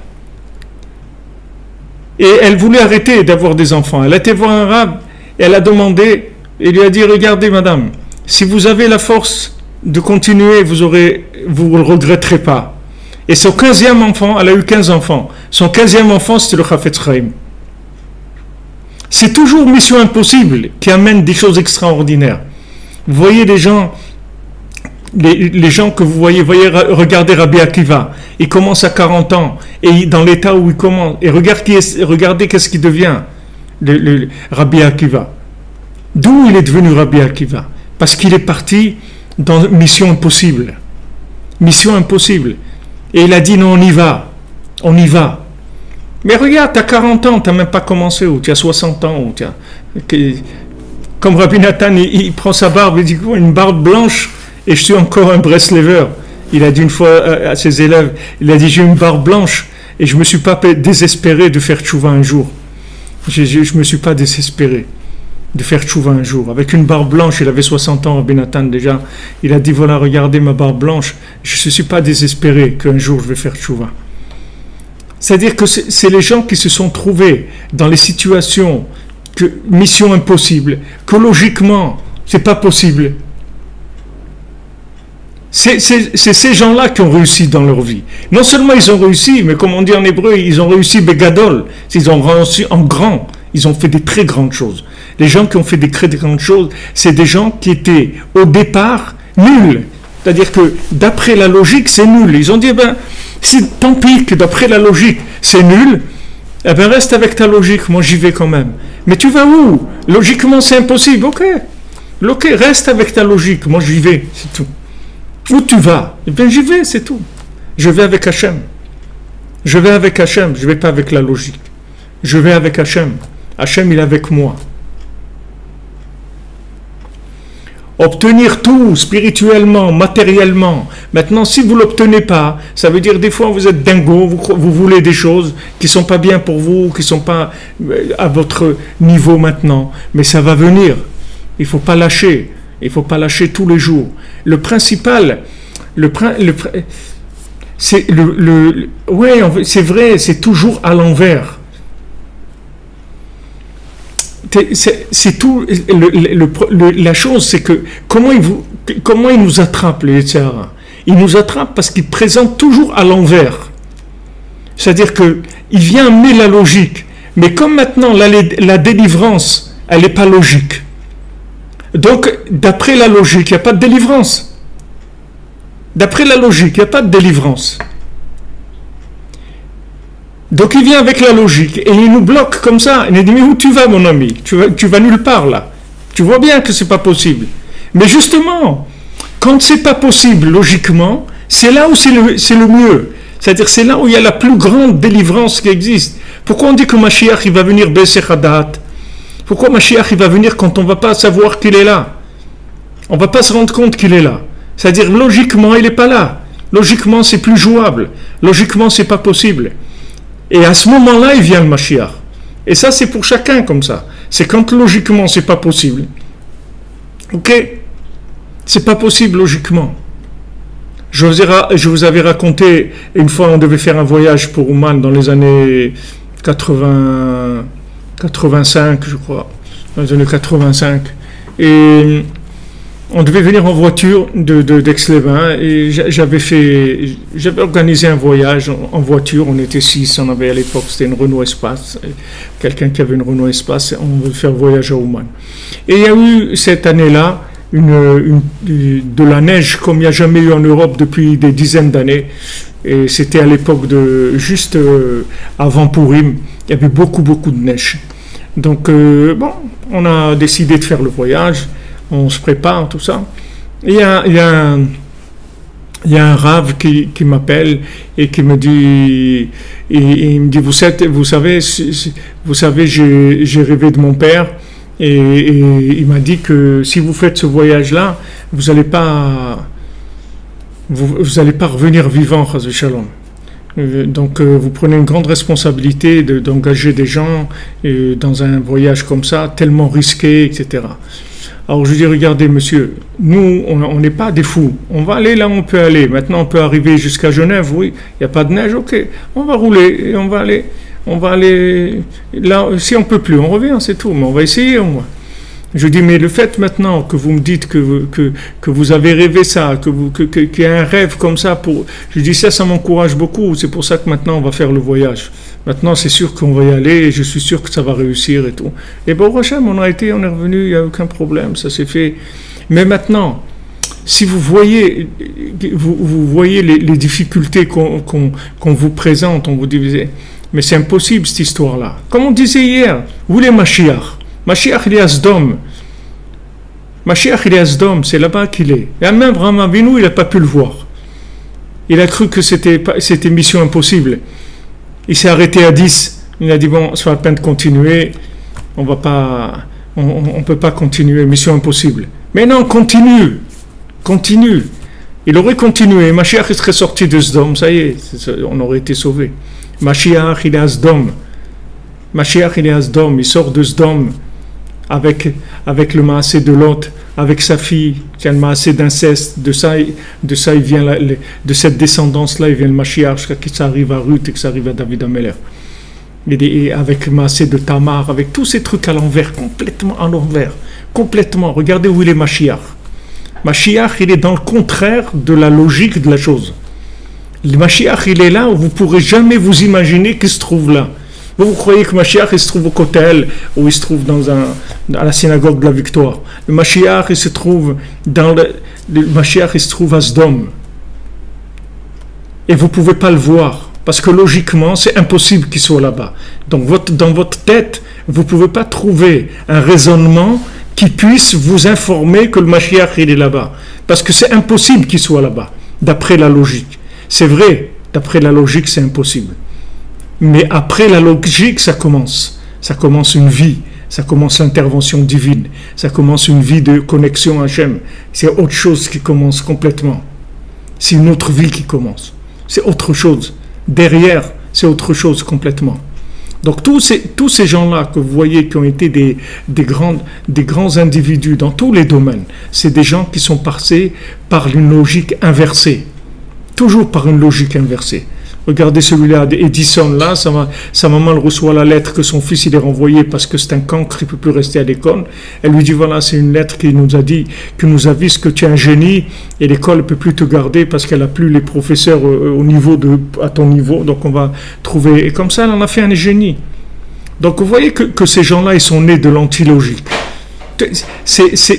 Et elle voulait arrêter d'avoir des enfants. Elle a été voir un rabbin, et elle a demandé, et lui a dit, regardez madame, si vous avez la force de continuer, vous ne le regretterez pas. Et son 15e enfant, elle a eu 15 enfants, son 15e enfant, c'était le Chafetz Chaim. C'est toujours mission impossible qui amène des choses extraordinaires. Vous voyez les gens que vous voyez, regardez Rabbi Akiva, il commence à 40 ans, et dans l'état où il commence, et regardez qu'est-ce qu'il devient, le Rabbi Akiva. D'où il est devenu Rabbi Akiva? Parce qu'il est parti dans mission impossible. Mission impossible. Et il a dit non, on y va. Mais regarde, tu as 40 ans, tu n'as même pas commencé, ou tu as 60 ans, ou comme Rabbi Nathan, il prend sa barbe, il dit une barbe blanche, et je suis encore un Breslever. Il a dit une fois à ses élèves, il a dit j'ai une barbe blanche, et je ne me suis pas désespéré de faire tchouva un jour. Je ne me suis pas désespéré de faire tchouva un jour. Avec une barbe blanche, il avait 60 ans, Rabbi Nathan déjà, il a dit voilà, regardez ma barbe blanche, je ne suis pas désespéré qu'un jour je vais faire tchouva. C'est-à-dire que c'est les gens qui se sont trouvés dans les situations que mission impossible, que logiquement, c'est pas possible. C'est ces gens-là qui ont réussi dans leur vie. Non seulement ils ont réussi, mais comme on dit en hébreu, ils ont réussi begadol. Ils ont réussi en grand. Ils ont fait des très grandes choses. Les gens qui ont fait des très grandes choses, c'est des gens qui étaient au départ nuls. C'est-à-dire que d'après la logique, c'est nul. Ils ont dit, tant pis que d'après la logique, c'est nul, Eh bien, reste avec ta logique, moi j'y vais quand même. Mais tu vas où? Logiquement, c'est impossible. Ok, reste avec ta logique, moi j'y vais, c'est tout. Où tu vas? Eh bien, j'y vais, c'est tout. Je vais avec Hachem. Je vais avec Hachem, je ne vais pas avec la logique. Je vais avec Hachem. Hachem, il est avec moi. Obtenir tout, spirituellement, matériellement. Maintenant, si vous ne l'obtenez pas, ça veut dire des fois vous êtes dingo, vous voulez des choses qui ne sont pas bien pour vous, qui ne sont pas à votre niveau maintenant. Mais ça va venir. Il ne faut pas lâcher. Il ne faut pas lâcher tous les jours. Le principal, c'est vrai, c'est toujours à l'envers. C'est tout. La chose, c'est que comment il nous attrape, les Yetzirah? Il nous attrape parce qu'il présente toujours à l'envers. C'est-à-dire qu'il vient amener la logique. Mais comme maintenant la délivrance, elle n'est pas logique. Donc, d'après la logique, il n'y a pas de délivrance. D'après la logique, il n'y a pas de délivrance. Donc il vient avec la logique et il nous bloque comme ça. Il nous dit, mais où tu vas, mon ami? Tu vas nulle part là. Tu vois bien que c'est pas possible. Mais justement, quand c'est pas possible logiquement, c'est là où c'est le mieux. C'est-à-dire c'est là où il y a la plus grande délivrance qui existe. Pourquoi on dit que Mashiach il va venir baisser Hadat? Pourquoi Mashiach il va venir quand on va pas savoir qu'il est là? On va pas se rendre compte qu'il est là. C'est-à-dire logiquement il est pas là. Logiquement c'est plus jouable. Logiquement c'est pas possible. Et à ce moment-là, il vient le Mashiach. Et ça, c'est pour chacun comme ça. C'est quand logiquement, c'est pas possible. Ok? C'est pas possible logiquement. Je vous avais raconté, une fois, on devait faire un voyage pour Ouman dans les années 85, je crois. Dans les années 85. Et on devait venir en voiture d'Aix-les-Bains et j'avais organisé un voyage en voiture. On était 6, on avait à l'époque, c'était une Renault Espace, quelqu'un qui avait une Renault Espace, on voulait faire voyage à Ouman. Et il y a eu cette année-là de la neige comme il n'y a jamais eu en Europe depuis des dizaines d'années. Et c'était à l'époque juste avant Purim, il y avait beaucoup de neige. Donc on a décidé de faire le voyage. On se prépare, tout ça. Et il y a un rave qui m'appelle et qui me dit, il me dit, vous savez, j'ai rêvé de mon père et il m'a dit que si vous faites ce voyage-là, vous n'allez pas revenir vivant, Chas v'Shalom. Donc vous prenez une grande responsabilité d'engager des gens dans un voyage comme ça, tellement risqué, etc. Alors je dis, regardez monsieur, nous on n'est pas des fous, on va aller là où on peut aller. Maintenant on peut arriver jusqu'à Genève, oui, il n'y a pas de neige, ok, on va rouler et on va aller là, si on peut plus, on revient, c'est tout, mais on va essayer au moins. Je dis, mais le fait maintenant que vous me dites que vous avez rêvé ça, qu'il y a un rêve comme ça, je dis ça m'encourage beaucoup, c'est pour ça que maintenant on va faire le voyage. Maintenant c'est sûr qu'on va y aller et je suis sûr que ça va réussir et tout. Et bon, Hachem, on est revenu, il n'y a aucun problème, ça s'est fait. Mais maintenant, si vous voyez les difficultés qu'on vous présente, on vous dit, mais c'est impossible cette histoire-là. Comme on disait hier, où est Mashiach? Mashiach il est à Sdom. Mashiach il est à Sdom, c'est là-bas qu'il est. Et même Avraham Avinu, il n'a pas pu le voir. Il a cru que c'était mission impossible. Il s'est arrêté à 10. Il a dit, bon, c'est pas la peine de continuer. On peut pas continuer, mission impossible. Mais non, continue. Il aurait continué. Mashiach il serait sorti de Sdom, ça y est, on aurait été sauvé. Mashiach il est à Sdom. Mashiach il est à Sdom, il sort de Sdom avec le maasé de Lot, avec sa fille, qui a le maasé d'inceste, de ça il vient, de cette descendance-là, il vient le Mashiach, jusqu'à que ça arrive à Ruth et que ça arrive à David Ameler. Et avec le maasé de Tamar, avec tous ces trucs à l'envers, complètement à l'envers, complètement. Regardez où il est Mashiach. Mashiach, il est dans le contraire de la logique de la chose. Le Mashiach, il est là où vous ne pourrez jamais vous imaginer qu'il se trouve là. Vous croyez que Mashiach il se trouve au Kotel ou il se trouve à la synagogue de la Victoire. Le Mashiach il se trouve le Mashiach il se trouve à Sdom. Et vous ne pouvez pas le voir. Parce que logiquement, c'est impossible qu'il soit là-bas. Donc dans votre tête, vous ne pouvez pas trouver un raisonnement qui puisse vous informer que le Mashiach il est là-bas. Parce que c'est impossible qu'il soit là-bas, d'après la logique. C'est vrai, d'après la logique, c'est impossible. Mais après la logique, ça commence. Ça commence une vie. Ça commence l'intervention divine. Ça commence une vie de connexion à Hachem. C'est autre chose qui commence complètement. C'est une autre vie qui commence. C'est autre chose. Derrière, c'est autre chose complètement. Donc tous ces gens-là que vous voyez qui ont été des grands individus dans tous les domaines, c'est des gens qui sont passés par une logique inversée. Toujours par une logique inversée. Regardez celui-là d'Edison, là, sa maman reçoit la lettre que son fils il est renvoyé parce que c'est un cancre, il ne peut plus rester à l'école. Elle lui dit, voilà, c'est une lettre qui nous a dit, qui nous avise que tu es un génie et l'école ne peut plus te garder parce qu'elle n'a plus les professeurs à ton niveau, donc on va trouver... Et comme ça, elle en a fait un génie. Donc vous voyez que ces gens-là, ils sont nés de l'antilogique.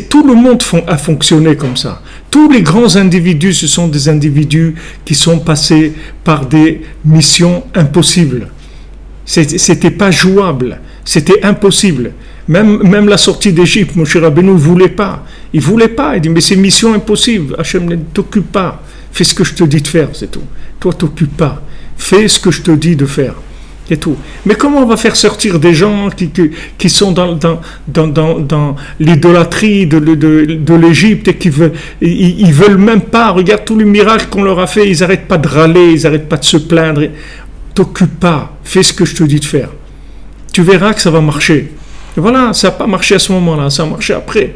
Tout le monde a fonctionné comme ça. Tous les grands individus, ce sont des individus qui sont passés par des missions impossibles. C'était pas jouable, c'était impossible. Même la sortie d'Égypte, Moshe Rabbeinu ne voulait pas. Il voulait pas. Il dit, mais c'est mission impossible. Hachem ne t'occupe pas. Fais ce que je te dis de faire, c'est tout. Toi, t'occupe pas. Fais ce que je te dis de faire. Et tout. Mais comment on va faire sortir des gens qui sont dans l'idolâtrie de l'Égypte et ils veulent même pas, regarde tous les miracles qu'on leur a fait, ils n'arrêtent pas de râler, ils n'arrêtent pas de se plaindre. T'occupe pas, fais ce que je te dis de faire. Tu verras que ça va marcher. Et voilà, ça n'a pas marché à ce moment-là, ça a marché après,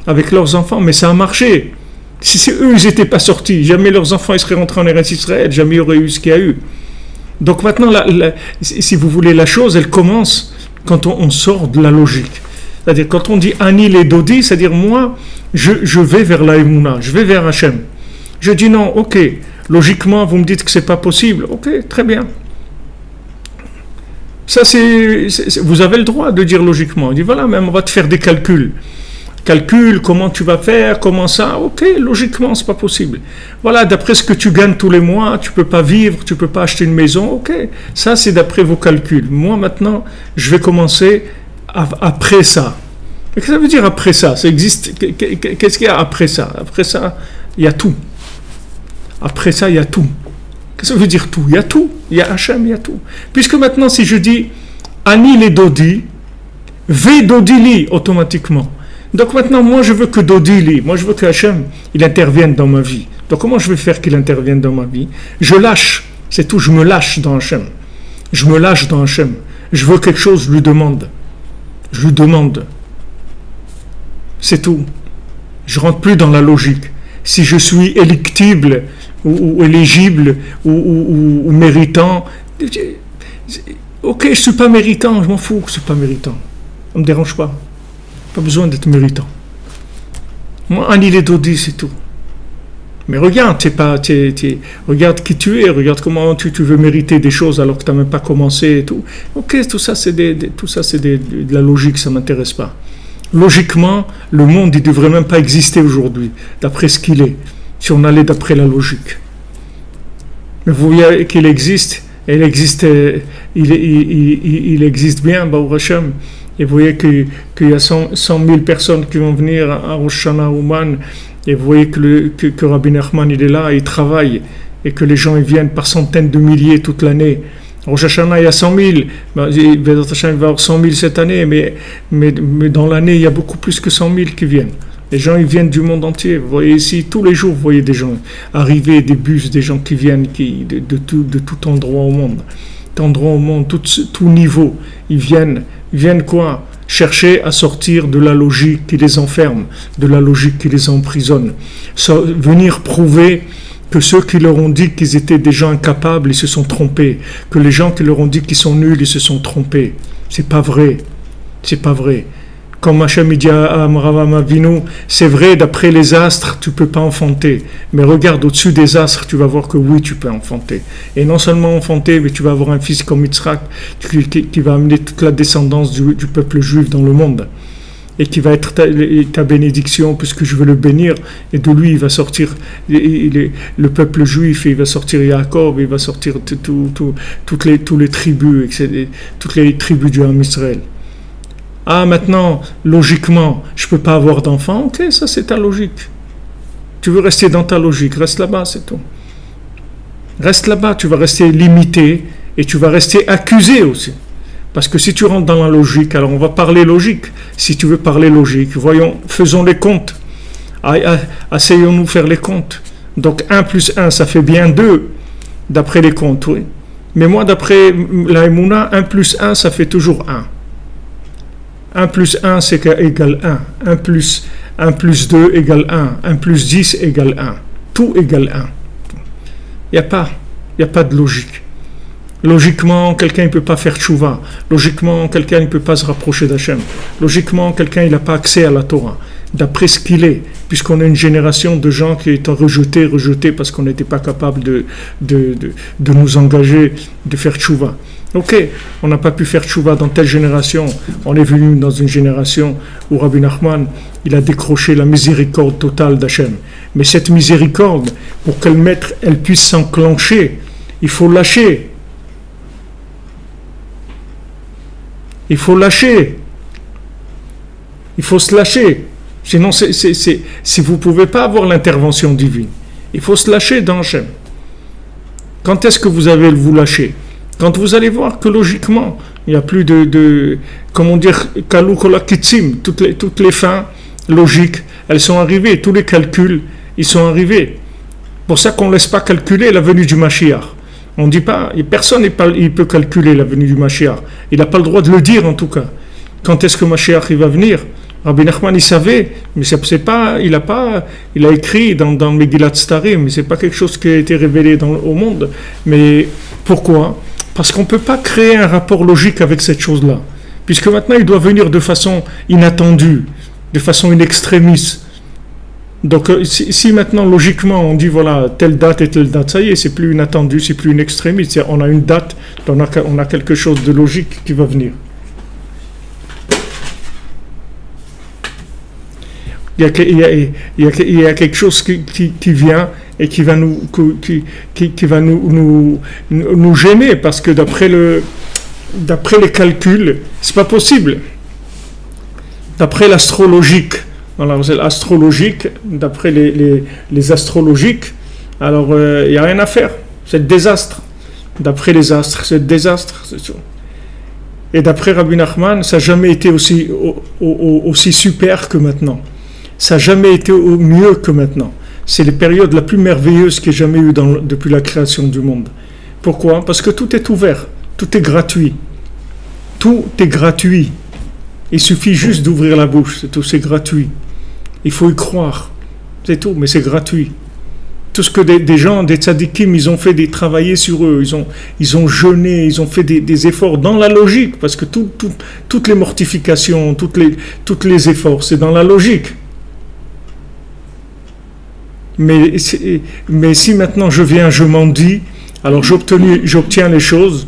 avec leurs enfants, mais ça a marché. Si c'est eux, ils n'étaient pas sortis, jamais leurs enfants ils seraient rentrés en Eretz Israël, jamais il y aurait eu ce qu'il y a eu. Donc maintenant, si vous voulez, la chose, elle commence quand on sort de la logique. C'est-à-dire, quand on dit Ani les Dodi, c'est-à-dire, moi, je vais vers la Emouna, je vais vers Hachem. Je dis non, ok, logiquement, vous me dites que c'est pas possible, ok, très bien. Ça, vous avez le droit de dire logiquement. Il dit, voilà, même on va te faire des calculs. Calcul, comment tu vas faire, comment ça, ok, logiquement, c'est pas possible. Voilà, d'après ce que tu gagnes tous les mois, tu peux pas vivre, tu peux pas acheter une maison, ok, ça c'est d'après vos calculs. Moi maintenant, je vais commencer après ça. Qu'est-ce que ça veut dire après ça? Ça existe, qu'est-ce qu'il y a après ça? Après ça, il y a tout. Après ça, il y a tout. Qu'est-ce que ça veut dire tout? Il y a tout, il y a Hachem, il y a tout. Puisque maintenant, si je dis Ani les Dodi, Ve Dodili, automatiquement. Donc maintenant, moi je veux que Dodili, moi je veux que Hachem, il intervienne dans ma vie. Donc comment je vais faire qu'il intervienne dans ma vie? Je lâche, c'est tout, je me lâche dans Hachem. Je me lâche dans Hachem. Je veux quelque chose, je lui demande. Je lui demande. C'est tout. Je rentre plus dans la logique. Si je suis électible, ou éligible, ou méritant, ok, je ne suis pas méritant, je m'en fous que je ne suis pas méritant. Ça ne me dérange pas. Pas besoin d'être méritant. Moi, Ani les Dodi, c'est tout. Mais regarde, regarde qui tu es, regarde comment tu veux mériter des choses alors que tu n'as même pas commencé et tout. Ok, tout ça c'est de la logique, ça ne m'intéresse pas. Logiquement, le monde il ne devrait même pas exister aujourd'hui, d'après ce qu'il est, si on allait d'après la logique. Mais vous voyez qu'il existe, et il existe bien, Baruch Hashem. Et vous voyez qu'il y a 100 000 personnes qui vont venir à Rosh Hashanah Ouman, et vous voyez que Rabbi Nachman il est là, il travaille, et que les gens ils viennent par centaines de milliers toute l'année. Rosh Hashanah il y a 100 000, il va y avoir 100 000 cette année, mais dans l'année il y a beaucoup plus que 100 000 qui viennent. Les gens ils viennent du monde entier. Vous voyez ici, tous les jours vous voyez des gens arriver, des bus, des gens qui viennent de tout endroit au monde. Tout niveau, ils viennent quoi? Chercher à sortir de la logique qui les enferme, de la logique qui les emprisonne. Venir prouver que ceux qui leur ont dit qu'ils étaient des gens incapables, ils se sont trompés. Que les gens qui leur ont dit qu'ils sont nuls, ils se sont trompés. C'est pas vrai. C'est pas vrai. Comme Hachem dit à Avraham Avinu, c'est vrai, d'après les astres, tu ne peux pas enfanter. Mais regarde au-dessus des astres, tu vas voir que oui, tu peux enfanter. Et non seulement enfanter, mais tu vas avoir un fils comme Yitzhak, qui va amener toute la descendance du peuple juif dans le monde. et qui va être ta bénédiction, puisque je veux le bénir, et de lui il va sortir le peuple juif, et il va sortir Jacob, il va sortir toutes les tribus, etc., toutes les tribus du Ham Israël. Ah, maintenant, logiquement, je ne peux pas avoir d'enfant, ok, ça c'est ta logique. Tu veux rester dans ta logique, reste là-bas, c'est tout. Reste là-bas, tu vas rester limité, et tu vas rester accusé aussi. Parce que si tu rentres dans la logique, alors on va parler logique. Si tu veux parler logique, voyons, faisons les comptes. Essayons-nous faire les comptes. Donc 1 plus 1, ça fait bien 2, d'après les comptes, oui. Mais moi, d'après la Emouna, 1 plus 1, ça fait toujours 1. 1 plus 1, c'est égal 1. 1 plus 2 égale 1. 1 plus 10 égale 1. Tout égale 1. Il n'y a pas de logique. Logiquement, quelqu'un ne peut pas faire tchouva. Logiquement, quelqu'un ne peut pas se rapprocher d'Hachem. Logiquement, quelqu'un n'a pas accès à la Torah. D'après ce qu'il est, puisqu'on a une génération de gens qui étaient rejetés parce qu'on n'était pas capable de nous engager, de faire tchouva. Ok, on n'a pas pu faire tchouva dans telle génération. On est venu dans une génération où Rabbi Nachman, il a décroché la miséricorde totale d'Hachem. Mais cette miséricorde, pour qu'elle puisse s'enclencher, il faut lâcher. Il faut lâcher. Il faut se lâcher. Sinon, si vous ne pouvez pas avoir l'intervention divine, il faut se lâcher dans Hachem. Quand est-ce que vous allez vous lâcher? Quand vous allez voir que logiquement, il n'y a plus comment dire, kalou kolakitsim, toutes les fins logiques, elles sont arrivées, tous les calculs, ils sont arrivés. Pour ça qu'on ne laisse pas calculer la venue du Mashiach. On ne dit pas, personne ne peut calculer la venue du Mashiach. Il n'a pas le droit de le dire en tout cas. Quand est-ce que Mashiach il va venir? Rabbi Nachman il savait, mais c'est pas, il a écrit dans Megillat Starim, mais c'est pas quelque chose qui a été révélé au monde. Mais pourquoi? Parce qu'on ne peut pas créer un rapport logique avec cette chose-là. Puisque maintenant il doit venir de façon inattendue, de façon in extremis. Donc si maintenant logiquement on dit voilà telle date et telle date, ça y est, c'est plus inattendu, c'est plus une extrémiste, on a une date, on a quelque chose de logique qui va venir. Il y a quelque chose qui vient et qui va nous gêner parce que d'après les calculs, c'est pas possible. D'après l'astrologique. Voilà, l'astrologique, d'après les astrologiques, alors il n'y a rien à faire, c'est le désastre. D'après les astres, c'est le désastre, c'est sûr. Et d'après Rabbi Nachman, ça n'a jamais été aussi super que maintenant. Ça n'a jamais été mieux que maintenant. C'est les périodes la plus merveilleuse qu'il y ait jamais eu depuis la création du monde. Pourquoi? Parce que tout est ouvert, tout est gratuit. Tout est gratuit. Il suffit juste d'ouvrir la bouche, c'est tout, c'est gratuit. Il faut y croire, c'est tout, mais c'est gratuit. Tout ce que des gens, des tzadikim, ils ont fait travailler sur eux, ils ont jeûné, ils ont fait des efforts dans la logique, parce que toutes les mortifications, toutes les efforts, c'est dans la logique. Mais si maintenant je viens, je m'en dis, alors j'obtiens les choses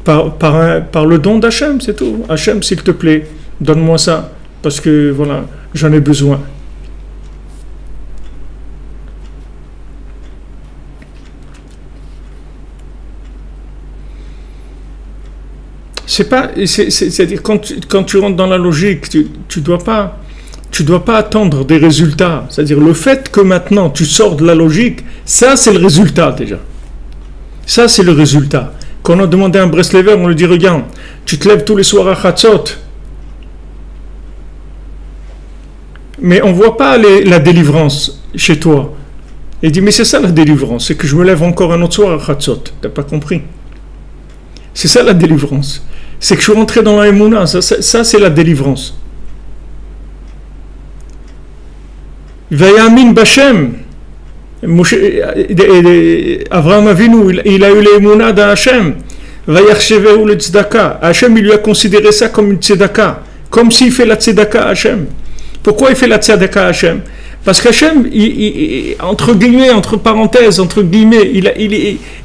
par le don d'Hachem, c'est tout. Hachem, s'il te plaît, donne-moi ça, parce que voilà, j'en ai besoin. C'est-à-dire quand tu rentres dans la logique, tu dois pas attendre des résultats. C'est-à-dire le fait que maintenant tu sors de la logique, ça c'est le résultat déjà. Ça c'est le résultat. Quand on a demandé à un Breslever, on lui dit regarde, tu te lèves tous les soirs à Chatzot, mais on ne voit pas la délivrance chez toi. Il dit mais c'est ça la délivrance, c'est que je me lève encore un autre soir à Chatzot. Tu n'as pas compris? C'est ça la délivrance. C'est que je suis rentré dans la Emouna, ça c'est la délivrance. Vayamin Bachem, Avraham Avinu, il a eu l'Emouna d'Hachem. Vayarchevehu le tzedaka. Hachem, il lui a considéré ça comme une tzedaka, comme s'il fait la tzedaka à Hachem. Pourquoi il fait la tzedaka à Hachem? Parce qu'Hachem, entre guillemets, entre parenthèses, entre guillemets,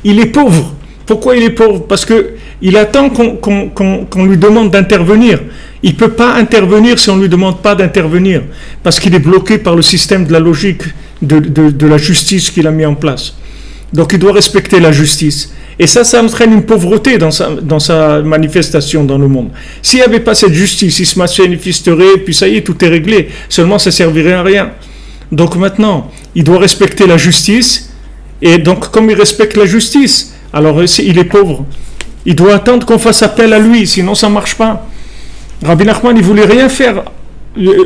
il est pauvre. Pourquoi il est pauvre? Parce qu'il attend qu'on lui demande d'intervenir. Il ne peut pas intervenir si on ne lui demande pas d'intervenir, parce qu'il est bloqué par le système de la logique, de la justice qu'il a mis en place. Donc il doit respecter la justice. Et ça entraîne une pauvreté dans sa manifestation dans le monde. S'il n'y avait pas cette justice, il se manifesterait, puis ça y est, tout est réglé. Seulement, ça ne servirait à rien. Donc maintenant, il doit respecter la justice. Et donc, comme il respecte la justice, alors il est pauvre. Il doit attendre qu'on fasse appel à lui, sinon ça ne marche pas. Rabbi Nachman, il ne voulait rien faire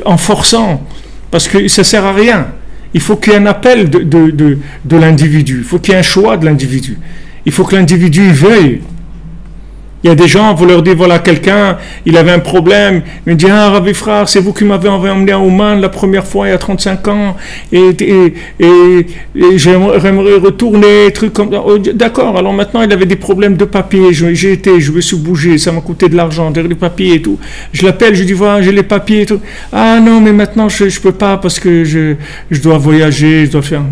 en forçant, parce que ça ne sert à rien. Il faut qu'il y ait un appel de l'individu. Il faut qu'il y ait un choix de l'individu. Il faut que l'individu veuille. Il y a des gens, vous leur dites, voilà, quelqu'un, il avait un problème, il me dit, ah, Rabbi frère, c'est vous qui m'avez emmené à Oman la première fois il y a 35 ans, et j'aimerais retourner, trucs comme ça. Oh, d'accord, alors maintenant il avait des problèmes de papier, je me suis bougé, ça m'a coûté de l'argent, des papiers et tout. Je l'appelle, je dis, voilà, j'ai les papiers et tout. Ah non, mais maintenant je peux pas parce que je dois voyager, je dois faire.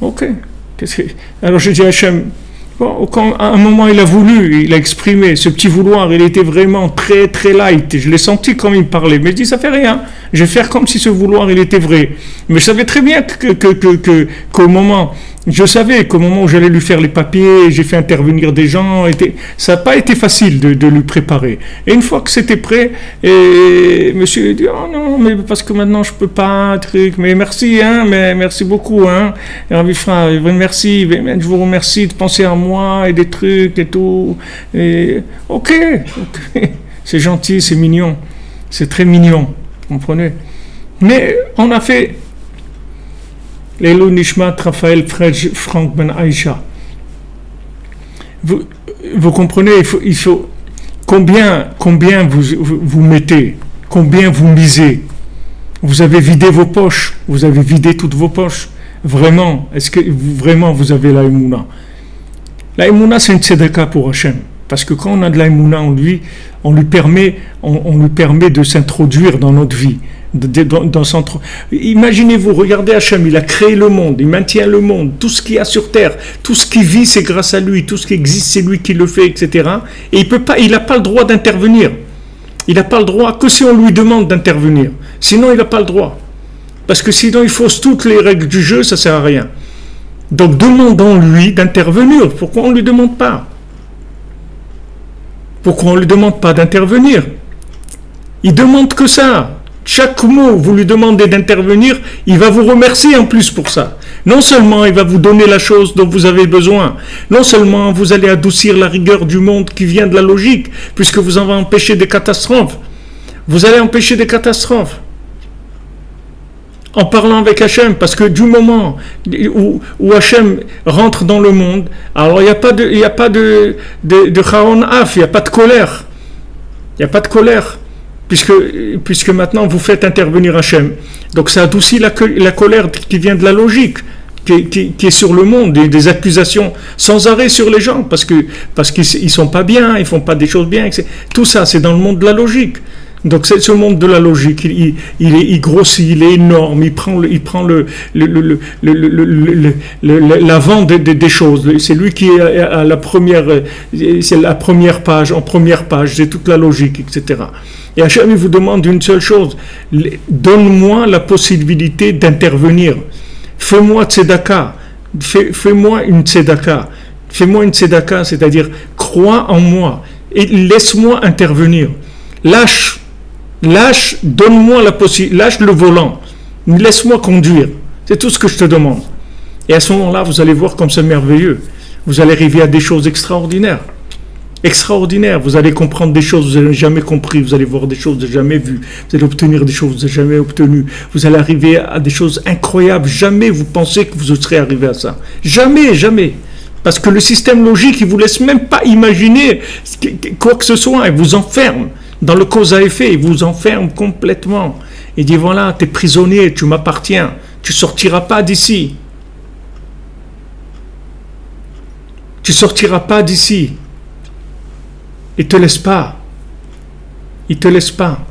Ok. Alors je dis à Hachem, bon, quand à un moment il a voulu, il a exprimé ce petit vouloir, il était vraiment très très light, je l'ai senti quand il me parlait, mais je dis ça fait rien, je vais faire comme si ce vouloir il était vrai. Mais je savais très bien qu'au moment, je savais qu'au moment où j'allais lui faire les papiers, j'ai fait intervenir des gens, ça n'a pas été facile de lui préparer. Et une fois que c'était prêt, et monsieur dit, oh non, mais parce que maintenant je peux pas, truc, mais merci, hein, mais merci beaucoup, hein, Rabbi frère, merci, je vous remercie de penser à moi et des trucs et tout. Et, ok, c'est gentil, c'est mignon, c'est très mignon, vous comprenez. Mais on a fait Lélo Nishmat Raphaël Frank Ben Aïcha. Vous comprenez, il faut combien vous mettez, combien vous misez. Vous avez vidé vos poches, vous avez vidé toutes vos poches. Vraiment, est-ce que vraiment vous avez la Emouna? La Emouna, c'est une tzedaka pour Hachem. Parce que quand on a de la Emouna en lui, on lui permet de s'introduire dans notre vie. Imaginez-vous, regardez Hachem, il a créé le monde, il maintient le monde, tout ce qu'il y a sur terre, tout ce qui vit c'est grâce à lui, tout ce qui existe c'est lui qui le fait, etc. Et il n'a pas le droit d'intervenir. Il n'a pas le droit que si on lui demande d'intervenir. Sinon il n'a pas le droit. Parce que sinon il fausse toutes les règles du jeu, ça ne sert à rien. Donc demandons-lui d'intervenir. Pourquoi on ne lui demande pas? Pourquoi on ne lui demande pas d'intervenir? Il demande que ça. Chaque mot, vous lui demandez d'intervenir, il va vous remercier en plus pour ça. Non seulement il va vous donner la chose dont vous avez besoin, non seulement vous allez adoucir la rigueur du monde qui vient de la logique, puisque vous en allez empêcher des catastrophes. Vous allez empêcher des catastrophes. En parlant avec Hachem, parce que du moment où Hachem rentre dans le monde, alors il n'y a pas de charon af, il n'y a pas de colère. Il n'y a pas de colère. Puisque maintenant vous faites intervenir Hachem. Donc ça adoucit la colère qui vient de la logique, qui est sur le monde, des accusations sans arrêt sur les gens, parce qu'ils ne sont pas bien, ils ne font pas des choses bien, etc. Tout ça, c'est dans le monde de la logique. Donc c'est ce monde de la logique, il grossit, il est énorme, il prend l'avant des choses. C'est lui qui est à la première, c'est la première page, en première page, c'est toute la logique, etc. Et Hachem, il vous demande une seule chose, donne-moi la possibilité d'intervenir. Fais-moi tzedaka, fais-moi une tzedaka, c'est-à-dire crois en moi et laisse-moi intervenir. Lâche, donne-moi la possibilité, lâche le volant, laisse-moi conduire. C'est tout ce que je te demande. Et à ce moment-là, vous allez voir comme c'est merveilleux. Vous allez arriver à des choses extraordinaires. Extraordinaires. Vous allez comprendre des choses que vous n'avez jamais compris. Vous allez voir des choses que vous n'avez jamais vues. Vous allez obtenir des choses que vous n'avez jamais obtenues. Vous allez arriver à des choses incroyables. Jamais vous pensez que vous serez arrivé à ça. Jamais, jamais. Parce que le système logique, il ne vous laisse même pas imaginer quoi que ce soit. Il vous enferme. Dans le cause à effet, il vous enferme complètement. Il dit voilà, tu es prisonnier, tu m'appartiens, tu ne sortiras pas d'ici. Tu ne sortiras pas d'ici. Il ne te laisse pas. Il ne te laisse pas.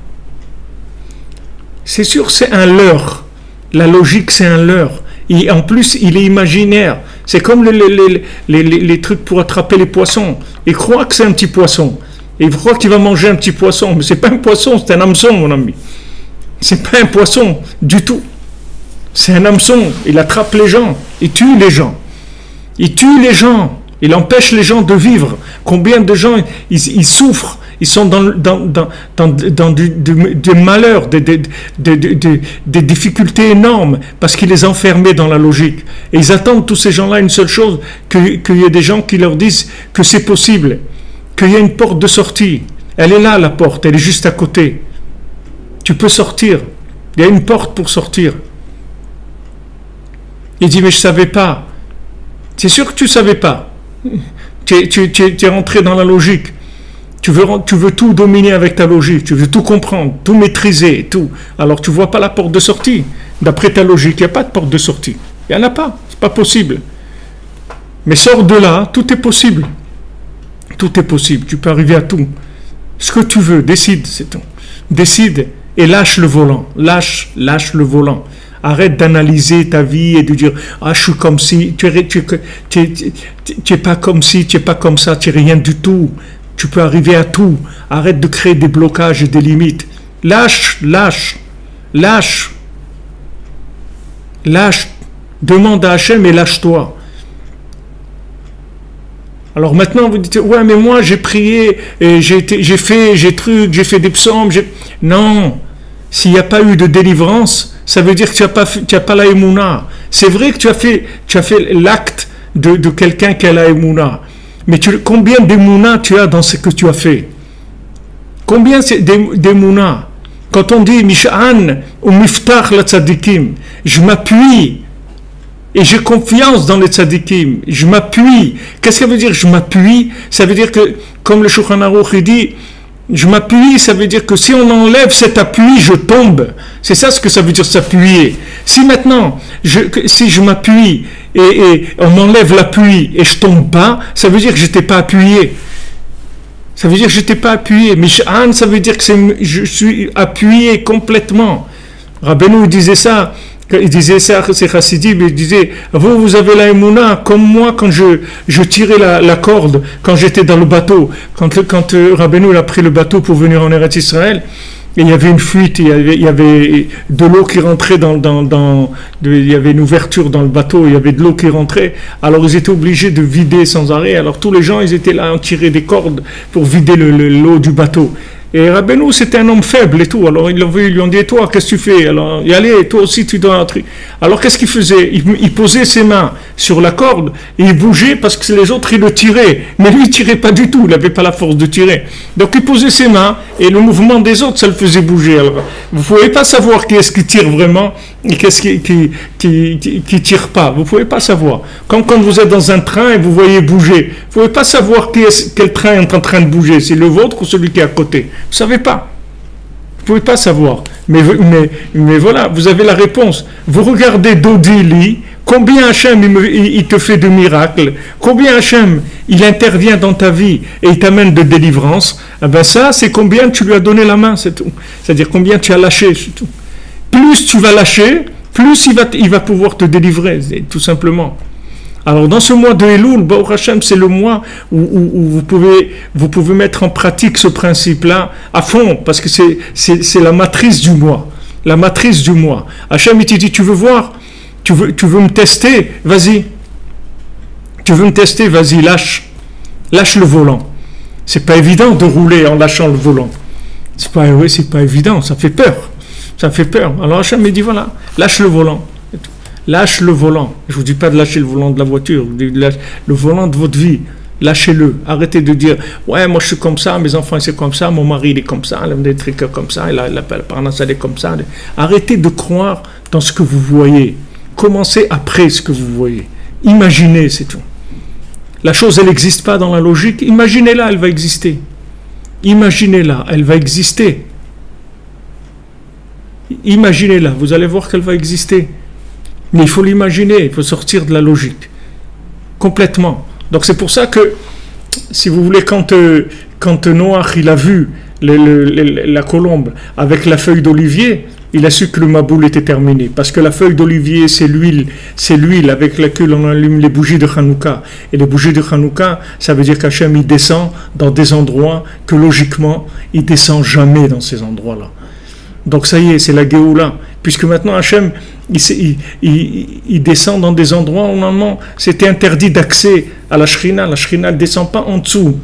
C'est sûr, c'est un leurre. La logique, c'est un leurre. Et en plus, il est imaginaire. C'est comme les trucs pour attraper les poissons. Il croit que c'est un petit poisson. Et il croit qu'il va manger un petit poisson. Mais ce n'est pas un poisson, c'est un hameçon, mon ami. Ce n'est pas un poisson du tout. C'est un hameçon. Il attrape les gens. Il tue les gens. Il tue les gens. Il empêche les gens de vivre. Combien de gens ils souffrent. Ils sont dans du malheur, des difficultés énormes parce qu'il les enfermait dans la logique. Et ils attendent, tous ces gens-là, une seule chose, qu'il y ait des gens qui leur disent que c'est possible, qu'il y a une porte de sortie. Elle est là, la porte, elle est juste à côté. Tu peux sortir. Il y a une porte pour sortir. Il dit, mais je ne savais pas. C'est sûr que tu ne savais pas. Tu es rentré dans la logique. Tu veux tout dominer avec ta logique, tu veux tout comprendre, tout maîtriser, tout. Alors tu ne vois pas la porte de sortie. D'après ta logique, il n'y a pas de porte de sortie. Il n'y en a pas, c'est pas possible. Mais sors de là, tout est possible. Tout est possible, tu peux arriver à tout. Ce que tu veux, décide, c'est tout. Décide et lâche le volant. Lâche le volant. Arrête d'analyser ta vie et de dire « Ah, je suis comme si, tu n'es pas comme si, tu n'es pas comme ça, tu n'es rien du tout. » Tu peux arriver à tout. Arrête de créer des blocages et des limites. Lâche. Demande à Hachem et lâche-toi. Alors maintenant, vous dites, ouais, mais moi j'ai prié, et j'ai fait des psaumes. Non. S'il n'y a pas eu de délivrance, ça veut dire que tu n'as pas la émouna. C'est vrai que tu as fait l'acte de quelqu'un qui a la émouna. Mais combien d'émouna tu as dans ce que tu as fait? Combien d'émouna? Quand on dit Mish'an ou Miftach la tzadikim, je m'appuie et j'ai confiance dans les tzadikim, je m'appuie. Qu'est-ce que ça veut dire je m'appuie? Ça veut dire que, comme le Shulchan Aruch dit, je m'appuie, ça veut dire que si on enlève cet appui, je tombe. C'est ça ce que ça veut dire s'appuyer. Si maintenant, si je m'appuie et on enlève l'appui et je tombe pas, ça veut dire que je n'étais pas appuyé. Ça veut dire que je n'étais pas appuyé. Mish'an, ça veut dire que je suis appuyé complètement. Rabbeinu il disait ça, c'est chassidim, il disait, vous avez la émouna comme moi quand je tirais la corde, quand j'étais dans le bateau, quand Rabbeinu a pris le bateau pour venir en Eretz Israël, et il y avait une fuite, il y avait de l'eau qui rentrait il y avait une ouverture dans le bateau, il y avait de l'eau qui rentrait, alors ils étaient obligés de vider sans arrêt, alors tous les gens ils étaient là à tirer des cordes pour vider l'eau du bateau. Et Rabbeinu, c'était un homme faible et tout. Alors, ils lui ont dit, toi, qu'est-ce que tu fais? Alors, y allez, toi aussi, tu dois entrer. Alors, qu'est-ce qu'il faisait? Il posait ses mains sur la corde et il bougeait parce que les autres, ils le tiraient. Mais lui, il tirait pas du tout. Il n'avait pas la force de tirer. Donc, il posait ses mains et le mouvement des autres, ça le faisait bouger. Alors, vous ne pouvez pas savoir qui est-ce qui tire vraiment et qu'est-ce qui tire pas. Vous ne pouvez pas savoir. Comme quand vous êtes dans un train et vous voyez bouger. Vous ne pouvez pas savoir quel train est en train de bouger. C'est le vôtre ou celui qui est à côté. Vous ne savez pas. Vous ne pouvez pas savoir. Mais voilà, vous avez la réponse. Vous regardez Dodili, combien Hachem il te fait de miracles, combien Hachem il intervient dans ta vie et il t'amène de délivrance. Eh ben ça, c'est combien tu lui as donné la main, c'est tout. C'est-à-dire combien tu as lâché, c'est tout. Plus tu vas lâcher, plus il va pouvoir te délivrer, tout simplement. Alors dans ce mois de Elul, Baruch Hashem, c'est le mois où vous pouvez mettre en pratique ce principe-là à fond, parce que c'est la matrice du mois. La matrice du mois. Hashem, il te dit, tu veux voir? Tu veux me tester? Vas-y. Tu veux me tester? Vas-y, lâche. Lâche le volant. C'est pas évident de rouler en lâchant le volant. C'est pas évident, ça fait peur. Ça fait peur. Alors Hashem me dit, voilà, lâche le volant. Lâche le volant. Je ne vous dis pas de lâcher le volant de la voiture, je vous dis le volant de votre vie. Lâchez-le. Arrêtez de dire, ouais, moi je suis comme ça, mes enfants c'est comme ça, mon mari il est comme ça, il a des trucs comme ça, il a parnasse elle est comme ça. Arrêtez de croire dans ce que vous voyez. Commencez après ce que vous voyez. Imaginez, c'est tout. La chose, elle n'existe pas dans la logique. Imaginez-la, elle va exister. Imaginez-la, elle va exister. Imaginez-la, vous allez voir qu'elle va exister. Mais il faut l'imaginer, il faut sortir de la logique. Complètement. Donc c'est pour ça que, si vous voulez, quand Noach il a vu la colombe avec la feuille d'olivier, il a su que le Maboul était terminé. Parce que la feuille d'olivier, c'est l'huile avec laquelle on allume les bougies de Hanouka. Et les bougies de Hanouka, ça veut dire qu'Hachem, il descend dans des endroits que logiquement, il descend jamais dans ces endroits-là. Donc ça y est, c'est la Géoula. Puisque maintenant, Hachem, il descend dans des endroits où normalement, c'était interdit d'accès à la Shrina. La Shrina ne descend pas en dessous.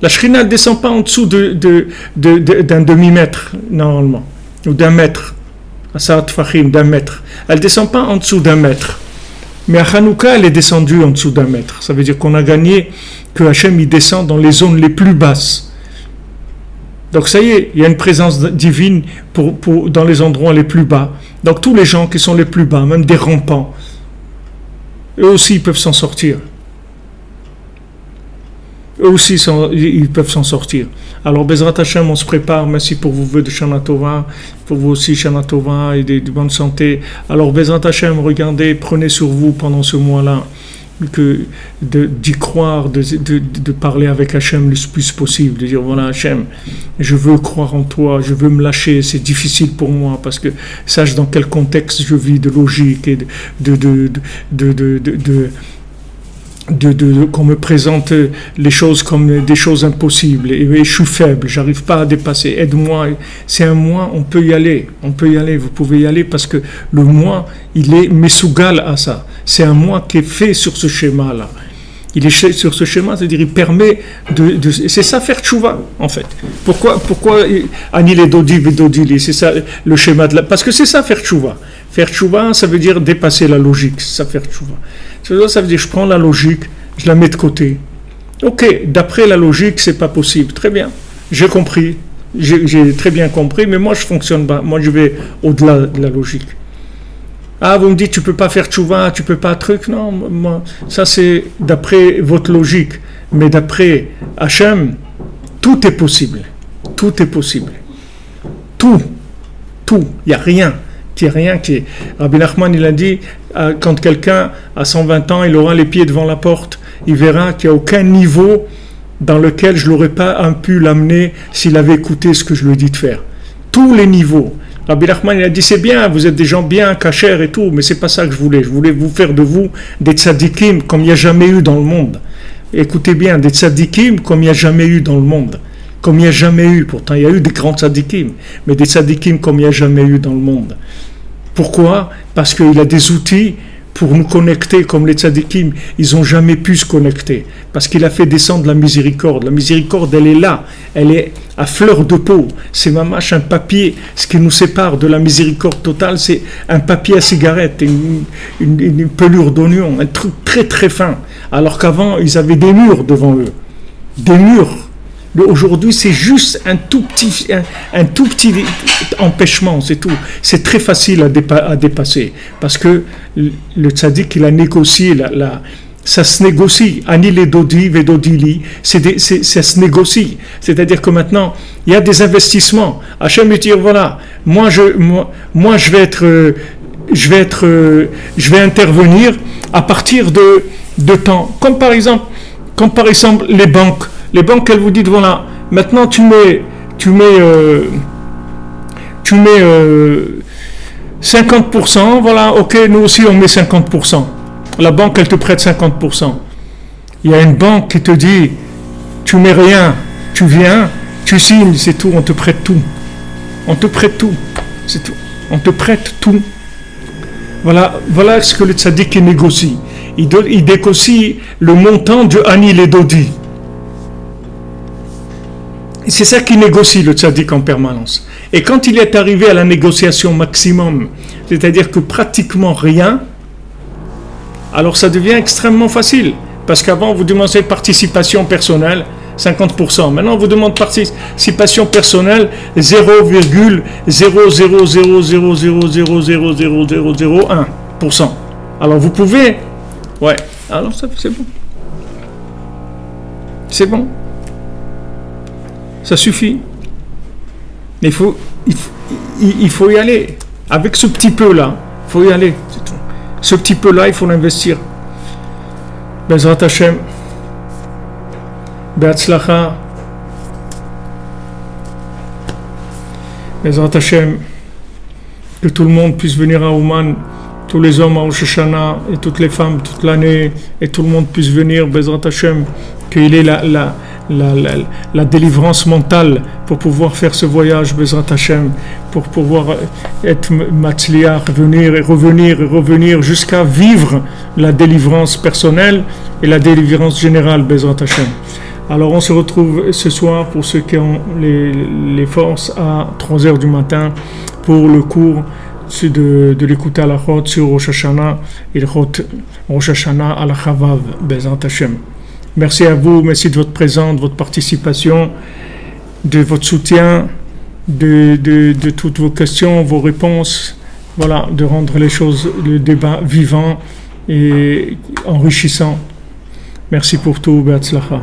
La Shrina ne descend pas en dessous d'un demi-mètre, normalement. Ou d'un mètre, à Saat Fahim, d'un mètre. Elle ne descend pas en dessous d'un mètre. Mais à Hanouka, elle est descendue en dessous d'un mètre. Ça veut dire qu'on a gagné que Hachem il descend dans les zones les plus basses. Donc ça y est, il y a une présence divine dans les endroits les plus bas. Donc tous les gens qui sont les plus bas, même des rampants, eux aussi ils peuvent s'en sortir. Eux aussi ils peuvent s'en sortir. Alors Bezrat Hashem, on se prépare, merci pour vos vœux de Shana Tova, pour vous aussi Shana Tova et de bonne santé. Alors Bezrat Hashem, regardez, prenez sur vous pendant ce mois-là d'y croire, de parler avec Hachem le plus possible, de dire voilà Hachem, je veux croire en toi, je veux me lâcher, c'est difficile pour moi parce que sache dans quel contexte je vis de logique et qu'on me présente les choses comme des choses impossibles et je suis faible, j'arrive pas à dépasser, aide-moi. C'est un mois, on peut y aller, vous pouvez y aller parce que le mois il est mesougal à ça, c'est un mois qui est fait sur ce schéma là, il est sur ce schéma, c'est-à-dire il permet c'est ça faire tchouva en fait. Pourquoi Anil et Dodi Vedodili, c'est ça le schéma parce que c'est ça faire tchouva. Faire tchouva, ça veut dire dépasser la logique, c'est ça faire tchouva. Ça veut dire je prends la logique, je la mets de côté. Ok, d'après la logique, c'est pas possible. Très bien, j'ai compris, j'ai très bien compris, mais moi je fonctionne pas. Moi je vais au-delà de la logique. Ah, vous me dites tu peux pas faire tchouva, tu peux pas truc. Non, moi ça c'est d'après votre logique, mais d'après Hachem, tout est possible. Tout est possible. Tout. Il n'y a rien. Rabbi Nachman il a dit quand quelqu'un a 120 ans il aura les pieds devant la porte, il verra qu'il n'y a aucun niveau dans lequel je n'aurais pas pu l'amener s'il avait écouté ce que je lui ai dit de faire. Tous les niveaux. Rabbi Nachman il a dit c'est bien, vous êtes des gens bien cachers et tout, mais c'est pas ça que je voulais vous faire de vous des tzadikim comme il n'y a jamais eu dans le monde. Écoutez bien, des tzadikim comme il n'y a jamais eu dans le monde. Comme il n'y a jamais eu, pourtant il y a eu des grands tzadikim, mais des tzadikim comme il n'y a jamais eu dans le monde. Pourquoi? Parce qu'il a des outils pour nous connecter comme les tzadikim, ils n'ont jamais pu se connecter. Parce qu'il a fait descendre la miséricorde. La miséricorde, elle est là, elle est à fleur de peau. C'est mamache un papier. Ce qui nous sépare de la miséricorde totale, c'est un papier à cigarette, une pelure d'oignon, un truc très très fin. Alors qu'avant, ils avaient des murs devant eux. Des murs. Aujourd'hui, c'est juste un tout petit empêchement, c'est tout. C'est très facile à dépasser. Parce que le tzaddik, il a négocié, ça se négocie. Ani les dodi, vedodili, ça se négocie. C'est-à-dire que maintenant, il y a des investissements. Hachem me dit, voilà, moi je vais intervenir à partir de temps. Comme par exemple, les banques. Les banques, elles vous disent, voilà, maintenant tu mets 50%, voilà, ok, nous aussi on met 50%. La banque, elle te prête 50%. Il y a une banque qui te dit, tu mets rien, tu viens, tu signes, c'est tout, on te prête tout. On te prête tout, c'est tout. On te prête tout. Voilà ce que le tzaddik négocie. Il négocie le montant de Anil et Dodi. C'est ça qui négocie le tzaddik en permanence. Et quand il est arrivé à la négociation maximum, c'est-à-dire que pratiquement rien, alors ça devient extrêmement facile. Parce qu'avant, on vous demandait participation personnelle, 50%. Maintenant, on vous demande participation personnelle, 0,00000000001%. Alors vous pouvez... Ouais, alors ça, c'est bon. C'est bon. Ça suffit. Mais il faut y aller. Avec ce petit peu-là, il faut y aller. C'est tout. Ce petit peu-là, il faut l'investir. Bezrat Hashem. Be'atzlacha. Bezrat Hashem, que tout le monde puisse venir à Ouman, tous les hommes à Rosh Hashanah et toutes les femmes toute l'année, et tout le monde puisse venir, Bezrat Hashem, qu'il ait la délivrance mentale pour pouvoir faire ce voyage, Bezrat Hashem, pour pouvoir être matzliach, venir et revenir jusqu'à vivre la délivrance personnelle et la délivrance générale, Bezrat Hashem. Alors on se retrouve ce soir pour ceux qui ont les forces à 3h du matin pour le cours de l'écouter à la Chod sur Rosh Hashanah et Rosh Hashanah à la Chavav, Bezrat Hashem. Merci à vous, merci de votre présence, de votre participation, de votre soutien, de toutes vos questions, vos réponses, voilà, de rendre les choses, le débat vivant et enrichissant. Merci pour tout, Be'atzlacha.